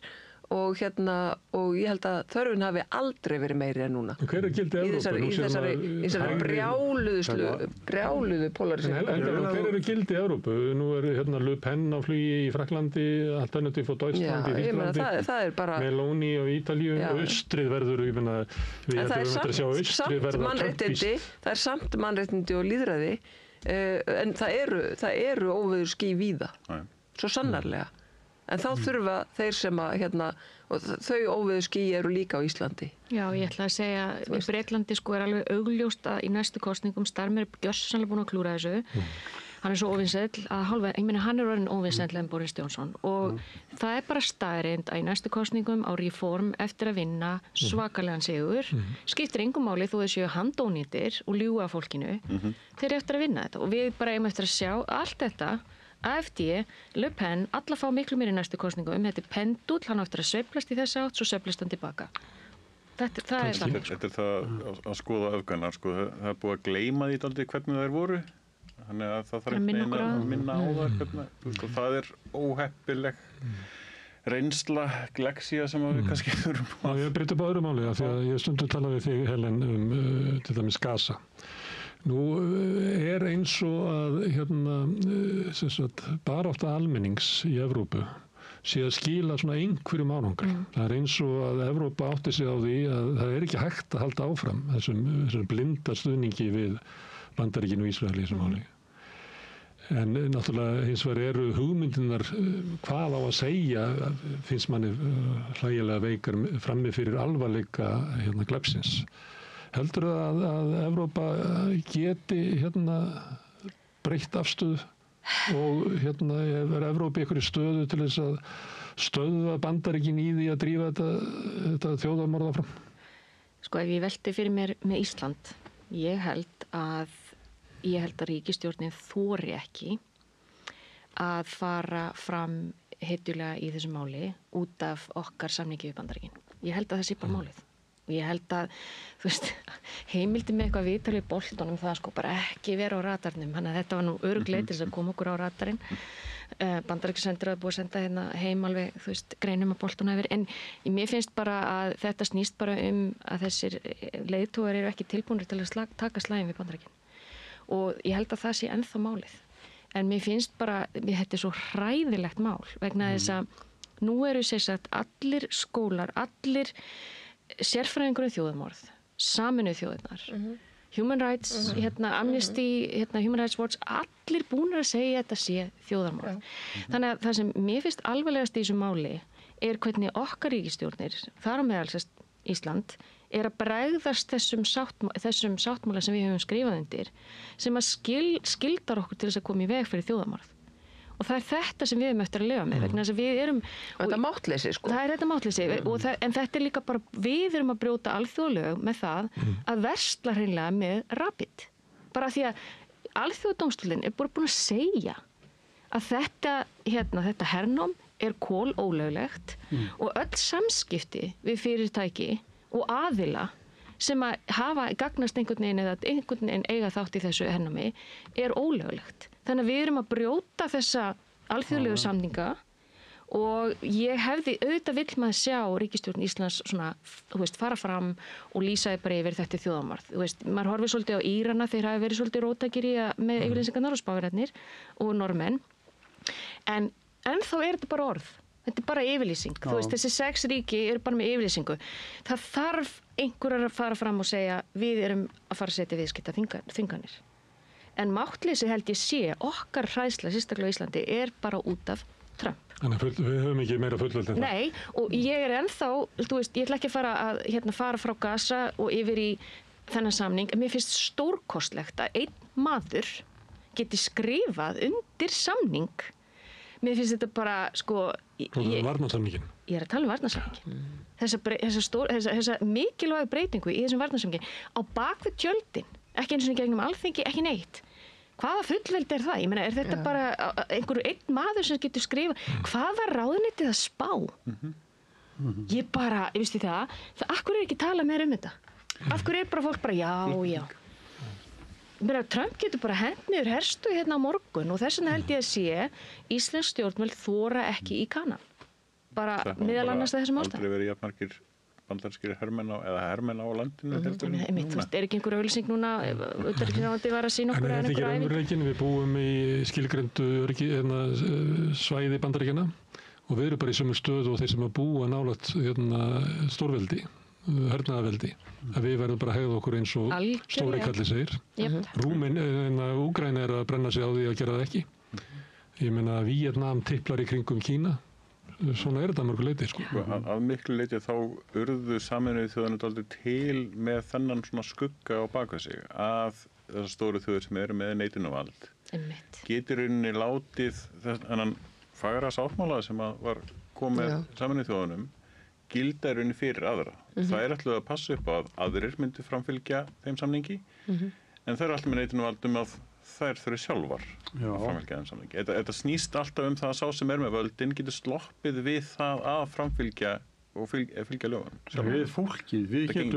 og ég held að þörfin hafi aldrei verið meiri en núna. Hver er gildi Evrópu? Í þessari brjáluðu polariseringu. Hver eru gildi Evrópu? Nú er Le Pen á flugi í Fraklandi, Alternative for Deutschland í Þýskalandi, Meloni á Ítalíu, Austrið verður, ég meina, við ætlum að sjá Austrið verða Trumpist. Það er samt mannréttindi og lýðræði, en það eru óveðurský víða, svo sannarlega. En þá þurfa þeir sem að, og þau óveðurský eru líka á Íslandi. Já, ég ætla að segja, í Bretlandi sko er alveg augljóst að í næstu kosningum Starmer er gjörsamlega búin að klúra þessu. Hann er svo óvinsæll að ég meina, hann er orðinn óvinsæll en Boris Johnson. Og það er bara staðreynd að í næstu kosningum á Reform eftir að vinna svakalegan sigur, skiptir engum máli þó þeir séu handónýtir og ljúga fólkinu, þeir eru eftir að vinna þetta. Og við bara eigum eftir að sjá allt þetta. AfD, Le Pen, alla fá miklu meir í næstu kosningum. Þetta er pendúll, hann á eftir að sveiflast í þessa átt, svo sveiflast hann tilbaka. Það er þannig. Þetta er það að skoða öfganar, sko. Það er búið að gleyma því dálítið hvernig þær voru. Þannig að það þarf einhvern að minna á það. Það er óheppileg reynsla, leksía sem við kannski þurfum á. Ég breyta bara öðru máli, því að ég stundum tala við þig, Helen, til dæmis Gaza. Nú er eins og að barátta almennings í Evrópu sé að skila svona einhverjum árangur. Það er eins og að Evrópa átti sig á því að það er ekki hægt að halda áfram þessum blinda stuðningi við Bandaríkin og Ísrael í þessum máli. En náttúrulega hins vegar eru hugmyndirnar hvað á að segja, finnst manni hlægilega veikar frammi fyrir alvarleika glæpsins. Heldur það að Evrópa geti breytt afstöðu og er Evrópa í einhverju stöðu til þess að stöðva Bandaríkin í því að drífa þetta þjóðarmorð áfram? Sko, ef ég velti fyrir mér með Ísland, ég held að ríkisstjórnin þori ekki að fara fram heitulega í þessu máli út af okkar samningi við Bandaríkin. Ég held að það sé bara málið. Og ég held að, þú veist, heimildi með eitthvað viðtal við boltanum það sko bara ekki vera á radarnum. Þannig að þetta var nú örugglega til þess að koma okkur á radarinn. Bandaríkjasendur hafa búið að senda hérna heim alveg, þú veist, greinum að boltan hafi verið. En mér finnst bara að þetta snýst bara að þessir leiðtogar eru ekki tilbúnir til að taka slaginn við Bandaríkin. Og ég held að það sé ennþá málið. En mér finnst bara, þetta er svo hræðilegt mál vegna þess að nú eru sagt allir skólar, allir sérfræðingur þjóðarmorð, Sameinuðu þjóðirnar, Human Rights, Amnesty, Human Rights Watch, allir búin að segja þetta sé þjóðarmorð. Þannig að það sem mér finnst alvarlegast í þessu máli er hvernig okkar ríkisstjórnir, þar á meðal Ísland, er að bregðast þessum sáttmála sem við höfum skrifað undir, sem að skildar okkur til þess að koma í veg fyrir þjóðarmorð. og það þetta sem við erum eftir að lifa með vegna þess að við erum þetta máttleysi sko. Það þetta máttleysi en þetta líka bara við erum að brjóta alþjóðalög með það að versla hreinlega með Rapid bara því að alþjóðadómstóllinn búin að segja að þetta hernám kolólöglegt og öll samskipti við fyrirtæki og aðila sem að hafa gagnast einhvern veginn eða einhvern veginn eiga þátt í þessu hernámi ólöglegt. Þannig að við erum að brjóta þessa alþjóðlegu samninga og ég hefði auðvitað vill maður sjá ríkisstjórn Íslands svona, fara fram og lýsa bara yfir þetta þjóðamorð. Maður horfir svolítið á Írana, þeir hafi verið svolítið róttækir með yfirlýsingarnar og spáverðarnir og Norðmenn. En þá þetta bara orð. Þetta bara yfirlýsing. Þessi 6 ríki bara með yfirlýsingu. Það þarf einhverjar að fara fram og segja við erum að fara að setja viðskiptaþvinganir. En máttleysi held ég sé okkar hræðsla, sérstaklega á Íslandi, bara út af Trump. Þannig að við höfum ekki meira fullveldi en það. Nei, og ég ennþá, ég ætla ekki að fara frá Gaza og yfir í þennan samning, en mér finnst stórkostlegt að einn maður geti skrifað undir samning. Mér finnst þetta bara, varnarsamningin. Ég að tala varnarsamningin. Þessa mikilvægu breytingu í þessum varnarsamningi á bakvið tjöldin, ekki eins og gegnum alþingi, ekki neitt. Hvaða fullveldi það? Ég meina, þetta bara einhverju einn maður sem getur skrifað, hvaða ráðuneytið að spá? Ég veistu það, af hverju ekki tala meira þetta? Af hverju bara fólk bara, já. Trump getur bara hent niður herstu á morgun og þess vegna held ég að sé íslensk stjórnvöld þora ekki í Kanan. Bara meðal annars þessum ástæðum. Aldrei verið jafnmargir bandarískir hermenn á landinu. Ekki einhver auglýsing núna, utanríkisráðuneytið var að sýna okkur en þetta raunveruleikinn, við búum í skilgreindu svæði Bandaríkjanna og við erum bara í sömu stöðu og þeir sem að búa nálægt stórveldi. Hernaðarveldi, að við verðum bara að hegða okkur eins og stóri kalli segir. Úkraína að brenna sig á því að gera það ekki. Ég meina að Víetnam tiplar í kringum Kína. Svona þetta mörgu leyti. Að miklu leyti þá urðu Sameinuðu þjóðirnar dálítið til með þennan svona skugga á bak við sig að þessar stóru þjóðir sem eru með neitunarvald getur rauninni látið þennan fagra sáttmála sem var komið Sameinuðu þjóðunum gilda rauninni fyrir aðra. Það alltaf að passa upp á að aðrir myndu framfylgja þeim samningi en það alltaf með neitunarvald að þær þurfi sjálfar að framfylgja þeim samningi. Þetta snýst alltaf það að sá sem með völdin getur sloppið við það að framfylgja og fylgja lögum. Við fólkið, við getum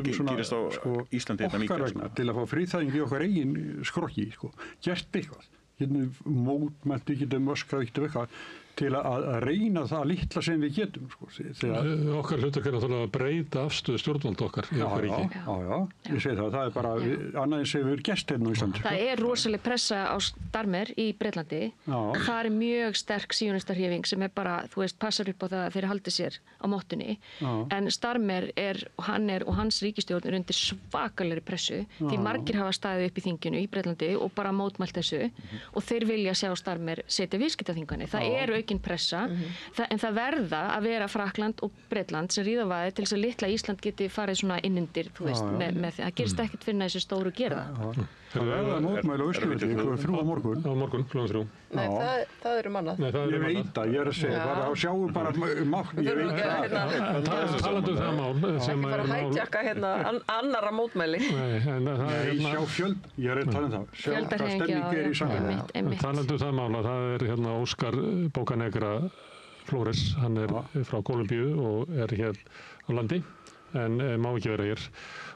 okkar til að fá fríþægingu í okkar eigin skrokki, gert eitthvað. Getum mótmælti, getum öskrað eitthvað til að reyna það litla sem við getum. Okkar hlutverk náttúrulega að breyta afstöðu stjórnvald okkar í okkar ríki. Já, ég segi það er bara annað en sem við erum gest hérna á Íslandi. Það rosaleg pressa á Starmer í Bretlandi og það mjög sterk síónistahreyfing sem bara, passar upp á það að þeir haldi sér á mottunni. En Starmer og hans ríkisstjórn undir svakalegri pressu því margir hafa staðið upp í þinginu í Bretlandi og bara mótmælt þessu og þeir vilja sjá Starmer setja viðskiptaþvinganir. Það aukin pressa, en það verða að vera Frakkland og Bretland sem ríða vaðið til þess að litla Ísland geti farið svona innundir, með því. Það gerist ekkert fyrir þessi stóru gera það. Það verða mótmæli á Austurvelli, 3 á morgun. Á morgun, klukkan 3. Nei, það eru mannað. Ég veit það, ég að segja, bara að sjáum bara mátt, ég veit það. Talandi það mál sem ekki fara að hættjaka annara mótmæli. Nei, sjá fjöld, ég að tala það. Sjá hvað stemning í samfélagi. Talandi það mál, það Óskar Bókanegra Flores, hann frá Kólumbíu og hér á landi, en má ekki vera hér.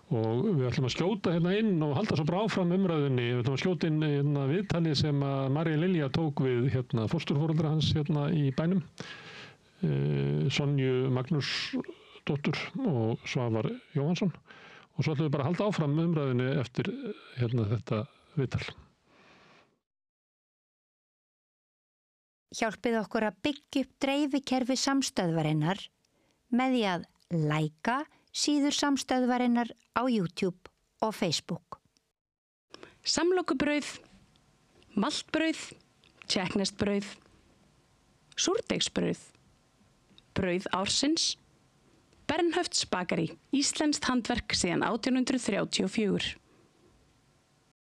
Og við ætlum að skjóta inn og halda svo bara áfram umræðunni. Við ætlum að skjóta inn viðtali sem að Marja Lilja tók við fósturforeldra hans í bænum. Sonju Magnúsdóttur og Svavar Jóhansson. Og svo ætlum við bara að halda áfram umræðunni eftir þetta viðtal. Hjálpið okkur að byggja upp dreifikerfi samstöðvarinnar með því að læka síður samstöðvarinnar á YouTube og Facebook. Samlokubrauð, maltbrauð, tékkneskt-brauð, súrdeigsbrauð, brauð ársins, Bernhöfts bakari, íslenskt handverk síðan 1834.